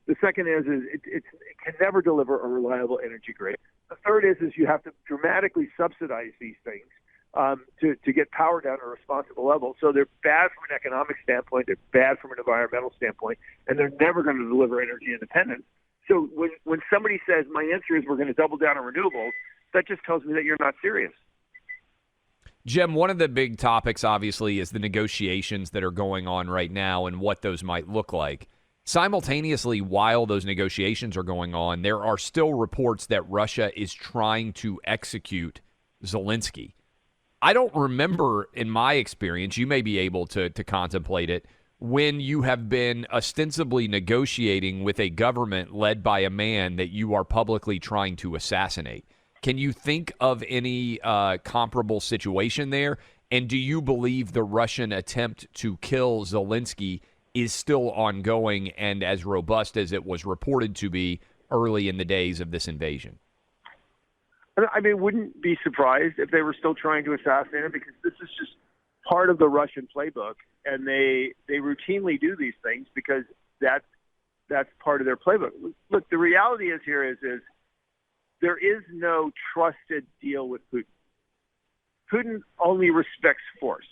The second is it can never deliver a reliable energy grid. The third is you have to dramatically subsidize these things to get power down at a responsible level. So they're bad from an economic standpoint, they're bad from an environmental standpoint, and they're never going to deliver energy independence. So when somebody says, my answer is we're going to double down on renewables, that just tells me that you're not serious. Jim, one of the big topics, obviously, is the negotiations that are going on right now and what those might look like. Simultaneously, while those negotiations are going on, there are still reports that Russia is trying to execute Zelensky. I don't remember, in my experience, you may be able to contemplate it, when you have been ostensibly negotiating with a government led by a man that you are publicly trying to assassinate. Can you think of any comparable situation there? And do you believe the Russian attempt to kill Zelensky is still ongoing and as robust as it was reported to be early in the days of this invasion? I mean, wouldn't be surprised if they were still trying to assassinate him, because this is just part of the Russian playbook, and they routinely do these things because that's part of their playbook. Look, the reality is there is no trusted deal with Putin. Putin only respects force.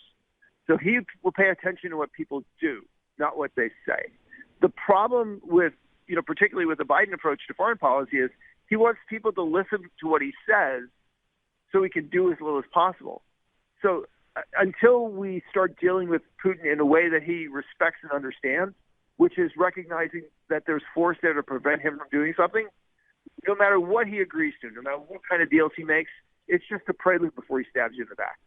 So he will pay attention to what people do, not what they say. The problem with, particularly with the Biden approach to foreign policy is he wants people to listen to what he says so he can do as little as possible. So until we start dealing with Putin in a way that he respects and understands, which is recognizing that there's force there to prevent him from doing something, no matter what he agrees to, no matter what kind of deals he makes, it's just a prelude before he stabs you in the back.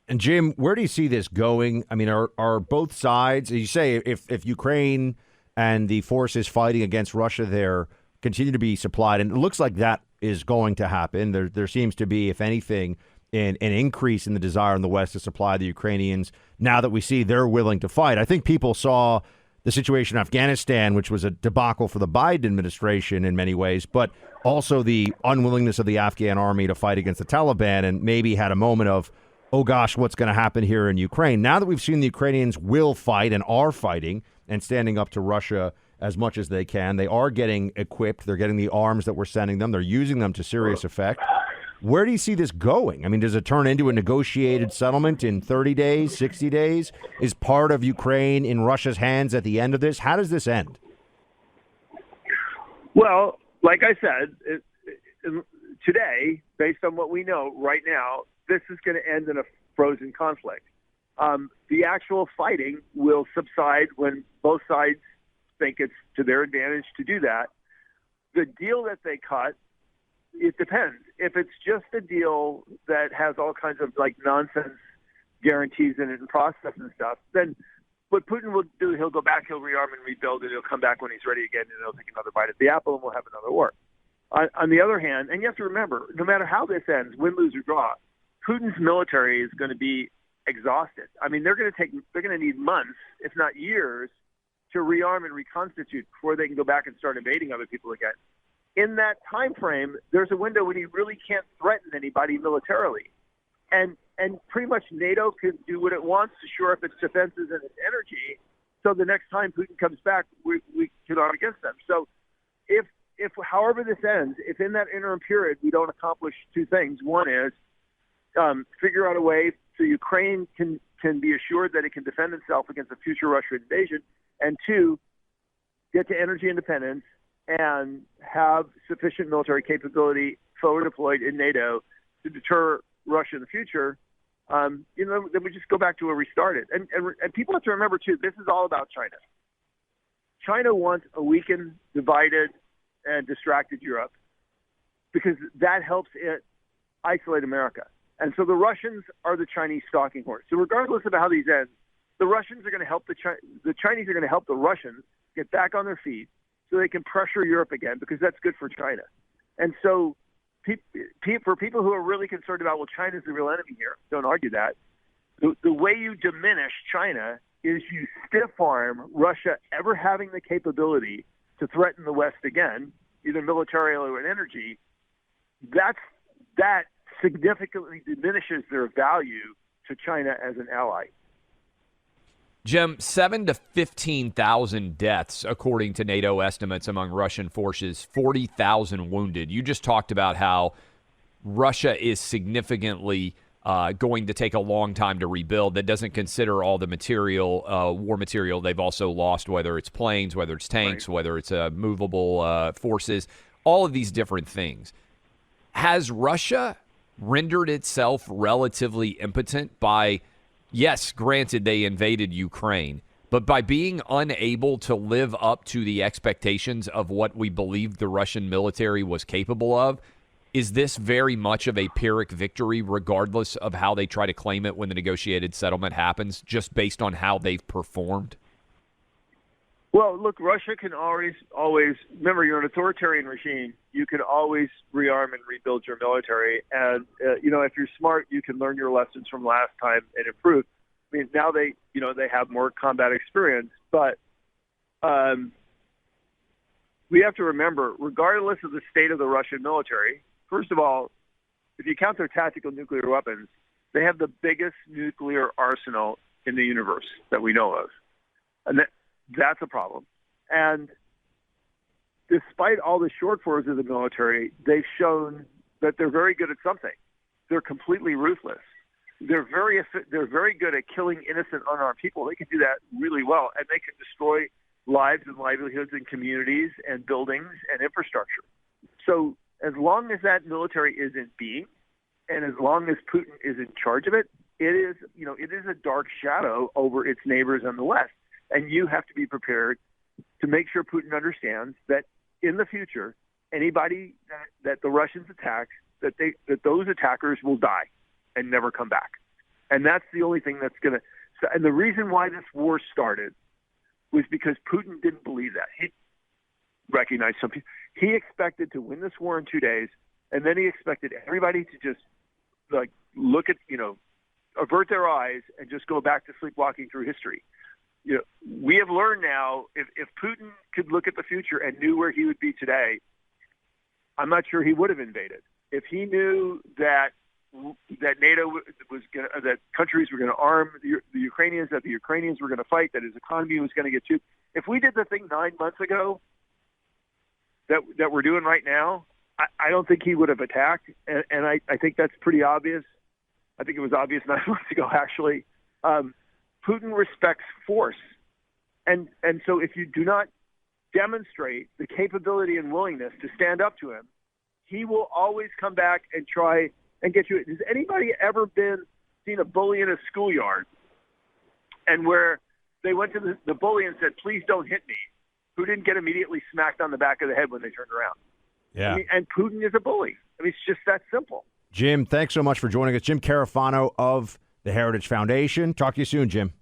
And Jim, where do you see this going? I mean, are both sides, as you say, if Ukraine and the forces fighting against Russia there continue to be supplied, and it looks like that is going to happen. There seems to be, if anything, an increase in the desire in the West to supply the Ukrainians now that we see they're willing to fight. I think people saw the situation in Afghanistan, which was a debacle for the Biden administration in many ways, but also the unwillingness of the Afghan army to fight against the Taliban, and maybe had a moment of, oh gosh, what's going to happen here in Ukraine? Now that we've seen the Ukrainians will fight and are fighting and standing up to Russia as much as they can, they are getting equipped, they're getting the arms that we're sending them, they're using them to serious effect. Where do you see this going? I mean, does it turn into a negotiated settlement in 30 days, 60 days? Is part of Ukraine in Russia's hands at the end of this? How does this end? Well, like I said, today, based on what we know right now, this is going to end in a frozen conflict. The actual fighting will subside when both sides think it's to their advantage to do that. The deal that they cut, it depends. If it's just a deal that has all kinds of nonsense guarantees in it and process and stuff, then what Putin will do, he'll go back, he'll rearm and rebuild, and he'll come back when he's ready again, and he'll take another bite at the apple, and we'll have another war. On the other hand, and you have to remember, no matter how this ends, win, lose, or draw, Putin's military is going to be exhausted. I mean, they're going to need months, if not years, to rearm and reconstitute before they can go back and start invading other people again. In that time frame, there's a window when he really can't threaten anybody militarily. And pretty much NATO can do what it wants to shore up its defenses and its energy, so the next time Putin comes back, we can arm against them. So if however this ends, if in that interim period we don't accomplish two things, one is figure out a way so Ukraine can be assured that it can defend itself against a future Russian invasion, and two, get to energy independence and have sufficient military capability forward deployed in NATO to deter Russia in the future, then we just go back to where we started. And people have to remember, too, this is all about China. China wants a weakened, divided, and distracted Europe because that helps it isolate America. And so the Russians are the Chinese stalking horse. So regardless of how these end, the Russians are going to help the Chinese are going to help the Russians get back on their feet so they can pressure Europe again, because that's good for China. And so for people who are really concerned about, well, China's the real enemy here, don't argue that. The way you diminish China is you stiff-arm Russia ever having the capability to threaten the West again, either militarily or in energy. That significantly diminishes their value to China as an ally. Jim, 7,000 to 15,000 deaths, according to NATO estimates, among Russian forces, 40,000 wounded. You just talked about how Russia is significantly going to take a long time to rebuild. That doesn't consider all the material, war material they've also lost, whether it's planes, whether it's tanks, whether it's movable forces, all of these different things. Has Russia rendered itself relatively impotent by, yes, granted they invaded Ukraine, but by being unable to live up to the expectations of what we believed the Russian military was capable of? Is this very much of a Pyrrhic victory, regardless of how they try to claim it when the negotiated settlement happens, just based on how they've performed? Well, look, Russia can always, remember, you're an authoritarian regime. You can always rearm and rebuild your military. And, if you're smart, you can learn your lessons from last time and improve. I mean, now they have more combat experience. But we have to remember, regardless of the state of the Russian military, first of all, if you count their tactical nuclear weapons, they have the biggest nuclear arsenal in the universe that we know of. And that's a problem. And despite all the shortfalls of the military, they've shown that they're very good at something. They're completely ruthless. They're very good at killing innocent, unarmed people. They can do that really well, and they can destroy lives and livelihoods and communities and buildings and infrastructure. So as long as that military is in being, and as long as Putin is in charge of it, it is a dark shadow over its neighbors in the West. And you have to be prepared to make sure Putin understands that in the future, anybody that the Russians attack, that those attackers will die and never come back. And that's the only thing that's going to. And the reason why this war started was because Putin didn't believe that. He recognized something. He expected to win this war in 2 days, and then he expected everybody to just look at, avert their eyes and just go back to sleepwalking through history. We have learned now, if Putin could look at the future and knew where he would be today, I'm not sure he would have invaded. If he knew that NATO was that countries were going to arm the Ukrainians, that the Ukrainians were going to fight, that his economy was going to get too. If we did the thing 9 months ago that we're doing right now, I don't think he would have attacked, and I think that's pretty obvious. I think it was obvious 9 months ago, actually. Putin respects force. And so if you do not demonstrate the capability and willingness to stand up to him, he will always come back and try and get you. Has anybody ever seen a bully in a schoolyard and where they went to the bully and said, please don't hit me, who didn't get immediately smacked on the back of the head when they turned around? Yeah. I mean, and Putin is a bully. I mean, it's just that simple. Jim, thanks so much for joining us. Jim Carafano of the Heritage Foundation. Talk to you soon, Jim.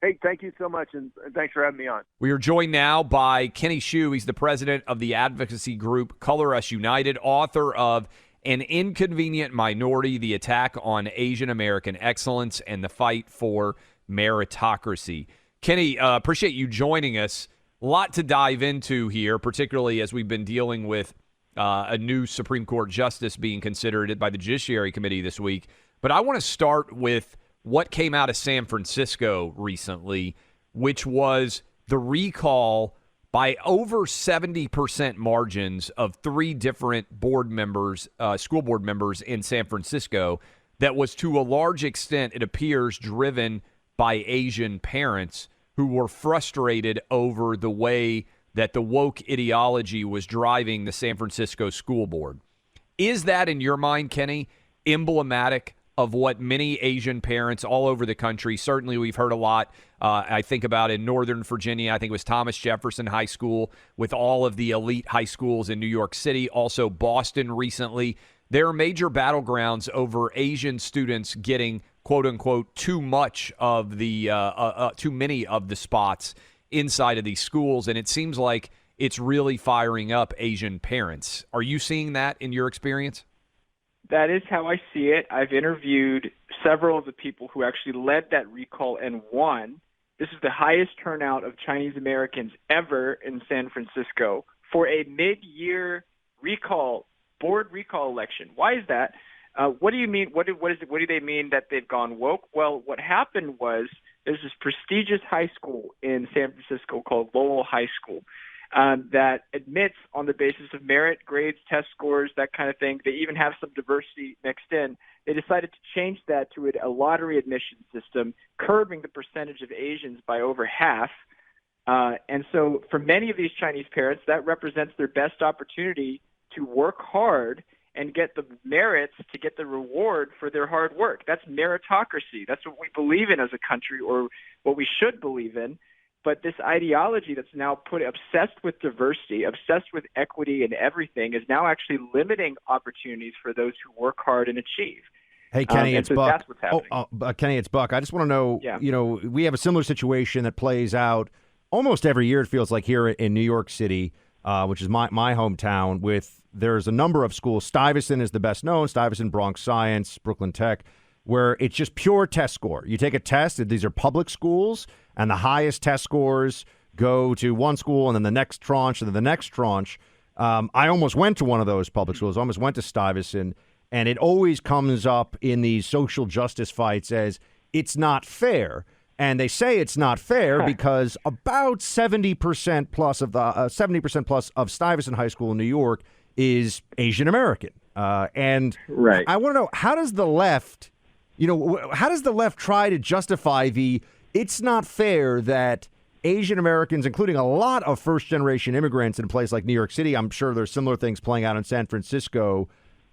Hey, thank you so much, and thanks for having me on. We are joined now by Kenny Hsu. He's the president of the advocacy group Color Us United, author of An Inconvenient Minority, The Attack on Asian American Excellence and the Fight for Meritocracy. Kenny, appreciate you joining us. A lot to dive into here, particularly as we've been dealing with a new Supreme Court justice being considered by the Judiciary Committee this week. But I want to start with what came out of San Francisco recently, which was the recall by over 70% margins of 3 different board members, school board members in San Francisco, that was to a large extent, it appears, driven by Asian parents who were frustrated over the way that the woke ideology was driving the San Francisco school board. Is that, in your mind, Kenny, emblematic of what many Asian parents all over the country, certainly we've heard a lot, I think about in Northern Virginia, I think it was Thomas Jefferson High School with all of the elite high schools in New York City, also Boston recently. There are major battlegrounds over Asian students getting, quote unquote, too many of the spots inside of these schools. And it seems like it's really firing up Asian parents. Are you seeing that in your experience? That is how I see it. I've interviewed several of the people who actually led that recall and won. This is the highest turnout of Chinese Americans ever in San Francisco for a mid-year recall, board recall election. Why is that? What do you mean? What do they mean that they've gone woke? Well, what happened was there's this prestigious high school in San Francisco called Lowell High School that admits on the basis of merit, grades, test scores, that kind of thing. They even have some diversity mixed in. They decided to change that to a lottery admission system, curbing the percentage of Asians by over half. And so for many of these Chinese parents, that represents their best opportunity to work hard and get the merits to get the reward for their hard work. That's meritocracy. That's what we believe in as a country, or what we should believe in. But this ideology that's now obsessed with diversity, obsessed with equity and everything, is now actually limiting opportunities for those who work hard and achieve. Hey, Kenny, it's so Buck. That's what's happening. Kenny, it's Buck. I just want to know, we have a similar situation that plays out almost every year, it feels like, here in New York City, which is my hometown, there's a number of schools. Stuyvesant is the best known, Stuyvesant, Bronx Science, Brooklyn Tech, where it's just pure test score. You take a test, these are public schools, and the highest test scores go to one school, and then the next tranche, and then the next tranche. I almost went to one of those public schools, almost went to Stuyvesant, and it always comes up in these social justice fights as it's not fair. And they say it's not fair because about 70% plus of Stuyvesant High School in New York is Asian American. And right. I want to know, how does the left try to justify it's not fair that Asian Americans, including a lot of first-generation immigrants in a place like New York City, I'm sure there's similar things playing out in San Francisco,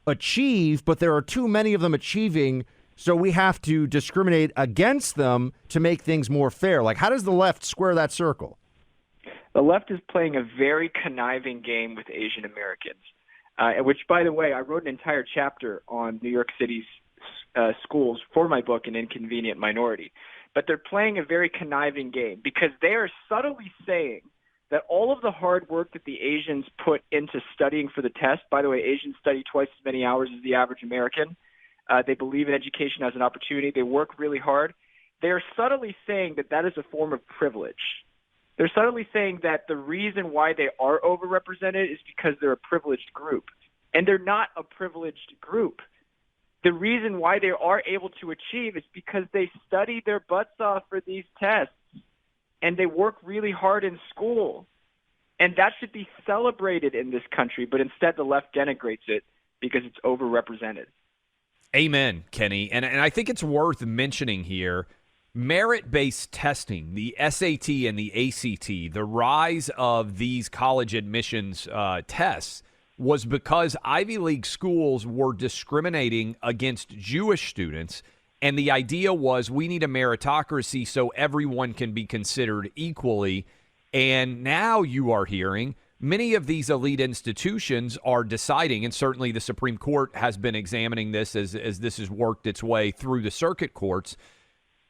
achieve, but there are too many of them achieving, so we have to discriminate against them to make things more fair. Like, how does the left square that circle? The left is playing a very conniving game with Asian Americans, which, by the way, I wrote an entire chapter on New York City's schools for my book, An Inconvenient Minority. But they're playing a very conniving game because they are subtly saying that all of the hard work that the Asians put into studying for the test — by the way, Asians study twice as many hours as the average American. They believe in education as an opportunity. They work really hard. They're subtly saying that that is a form of privilege. They're subtly saying that the reason why they are overrepresented is because they're a privileged group. And they're not a privileged group. The reason why they are able to achieve is because they study their butts off for these tests and they work really hard in school. And that should be celebrated in this country, but instead the left denigrates it because it's overrepresented. Amen, Kenny. And I think it's worth mentioning here, merit-based testing, the SAT and the ACT, the rise of these college admissions tests was because Ivy League schools were discriminating against Jewish students, and the idea was we need a meritocracy so everyone can be considered equally. And now you are hearing many of these elite institutions are deciding, and certainly the Supreme Court has been examining this as this has worked its way through the circuit courts.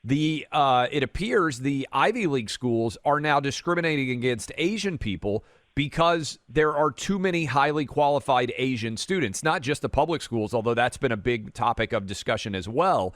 It appears the Ivy League schools are now discriminating against Asian people because there are too many highly qualified Asian students, not just the public schools, although that's been a big topic of discussion as well.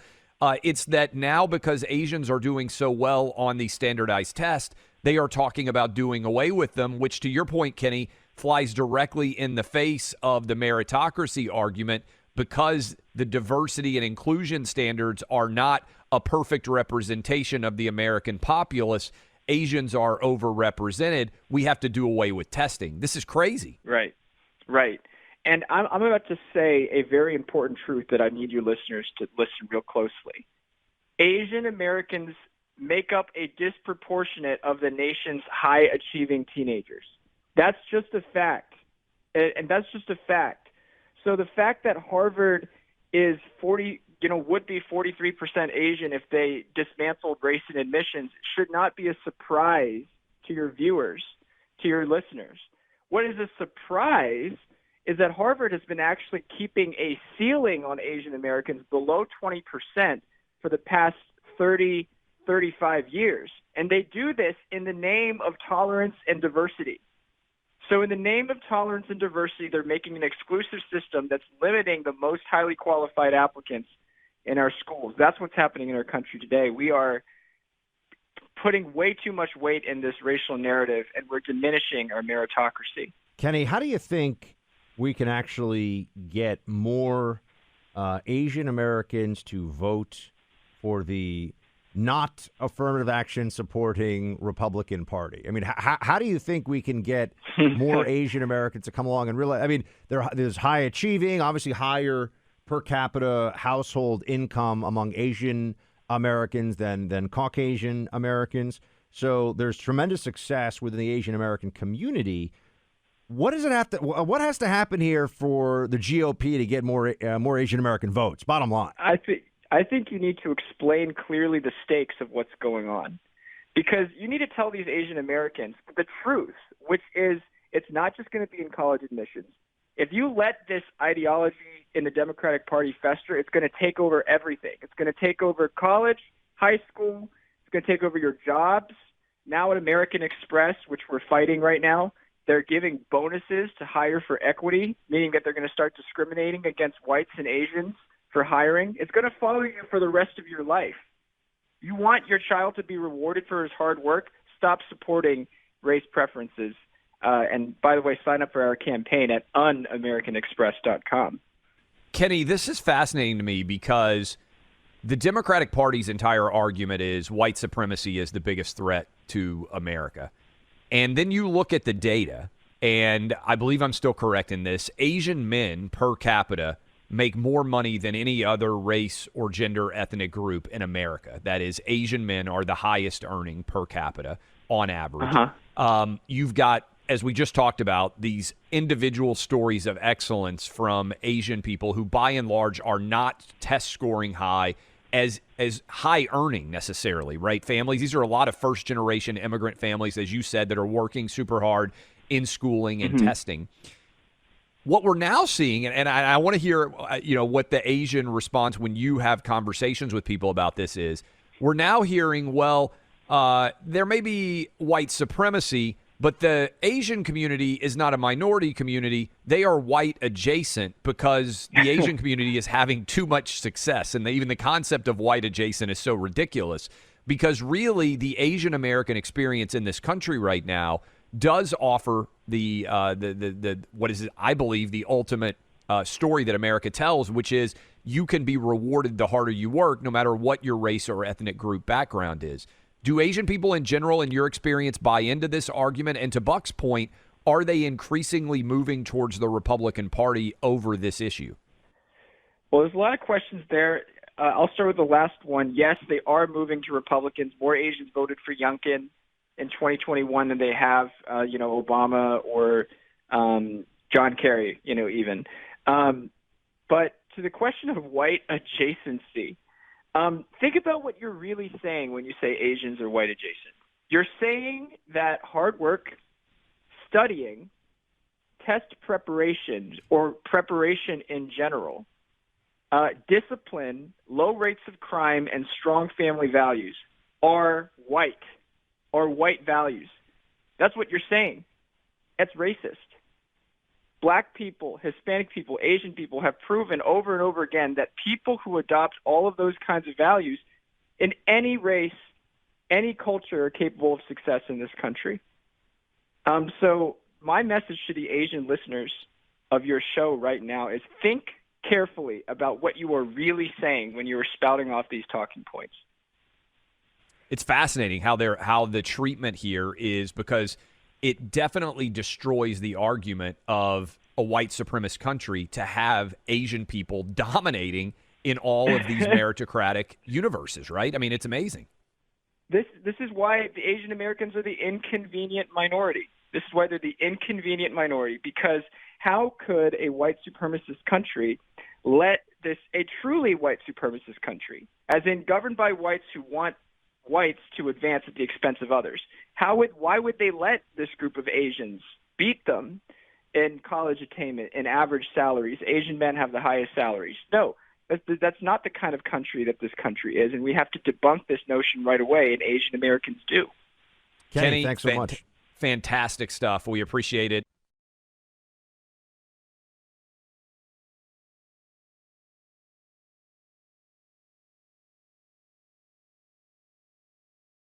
It's that now because Asians are doing so well on the standardized test, they are talking about doing away with them, which, to your point, Kenny, flies directly in the face of the meritocracy argument because the diversity and inclusion standards are not a perfect representation of the American populace. Asians are overrepresented. We have to do away with testing. This is crazy. Right. And I'm about to say a very important truth that I need your listeners to listen real closely. Asian Americans make up a disproportionate of the nation's high-achieving teenagers. That's just a fact. And that's just a fact. So the fact that Harvard is would be 43% Asian if they dismantled race and admissions should not be a surprise to your viewers, to your listeners. What is a surprise is that Harvard has been actually keeping a ceiling on Asian Americans below 20% for the past 30, 35 years. And they do this in the name of tolerance and diversity. So in the name of tolerance and diversity, they're making an exclusive system that's limiting the most highly qualified applicants in our schools. That's what's happening in our country today. We are putting way too much weight in this racial narrative, and we're diminishing our meritocracy. Kenny, how do you think we can actually get more Asian Americans to vote for the not affirmative action supporting Republican Party? I mean, how do you think we can get more Asian Americans to come along and realize? I mean, there's high achieving, obviously higher per capita household income among Asian Americans than Caucasian Americans. So there's tremendous success within the Asian American community. What has to happen here for the GOP to get more Asian American votes? Bottom line. I think you need to explain clearly the stakes of what's going on, because you need to tell these Asian Americans the truth, which is it's not just going to be in college admissions. If you let this ideology in the Democratic Party fester, it's going to take over everything. It's going to take over college, high school. It's going to take over your jobs. Now at American Express, which we're fighting right now, they're giving bonuses to hire for equity, meaning that they're going to start discriminating against whites and Asians for hiring. It's going to follow you for the rest of your life. You want your child to be rewarded for his hard work? Stop supporting race preferences. And by the way, sign up for our campaign at unamericanexpress.com. Kenny, this is fascinating to me because the Democratic Party's entire argument is white supremacy is the biggest threat to America. And then you look at the data, and I believe I'm still correct in this, Asian men per capita make more money than any other race or gender ethnic group in America. That is, Asian men are the highest earning per capita on average. You've got, as we just talked about, these individual stories of excellence from Asian people who by and large are not test scoring high as high earning necessarily, right? Families, these are a lot of first generation immigrant families, as you said, that are working super hard in schooling and testing. What we're now seeing, and I want to hear, what the Asian response when you have conversations with people about this is, we're now hearing, there may be white supremacy, but the Asian community is not a minority community. They are white adjacent because the Asian community is having too much success. And even the concept of white adjacent is so ridiculous because really the Asian American experience in this country right now does offer the what is it, I believe, the ultimate story that America tells, which is you can be rewarded the harder you work, no matter what your race or ethnic group background is. Do Asian people in general, in your experience, buy into this argument? And to Buck's point, are they increasingly moving towards the Republican Party over this issue? Well, there's a lot of questions there. I'll start with the last one. Yes, they are moving to Republicans. More Asians voted for Youngkin in 2021 than they have, Obama or John Kerry, even. But to the question of white adjacency, think about what you're really saying when you say Asians are white adjacent. You're saying that hard work, studying, test preparation, or preparation in general, discipline, low rates of crime, and strong family values are white values. That's what you're saying. That's racist. Black people, Hispanic people, Asian people have proven over and over again that people who adopt all of those kinds of values in any race, any culture are capable of success in this country. So my message to the Asian listeners of your show right now is think carefully about what you are really saying when you are spouting off these talking points. It's fascinating how the treatment here is, because it definitely destroys the argument of a white supremacist country to have Asian people dominating in all of these meritocratic universes, right? I mean, it's amazing. This is why the Asian Americans are the inconvenient minority. This is why they're the inconvenient minority, because how could a white supremacist country let a truly white supremacist country, as in governed by whites who want whites to advance at the expense of others, why would they let this group of Asians beat them in college attainment and average salaries? Asian men have the highest salaries. No, that's not the kind of country that this country is, and we have to debunk this notion right away, and Asian Americans do. Kenny, thanks so much. Fantastic stuff. We appreciate it.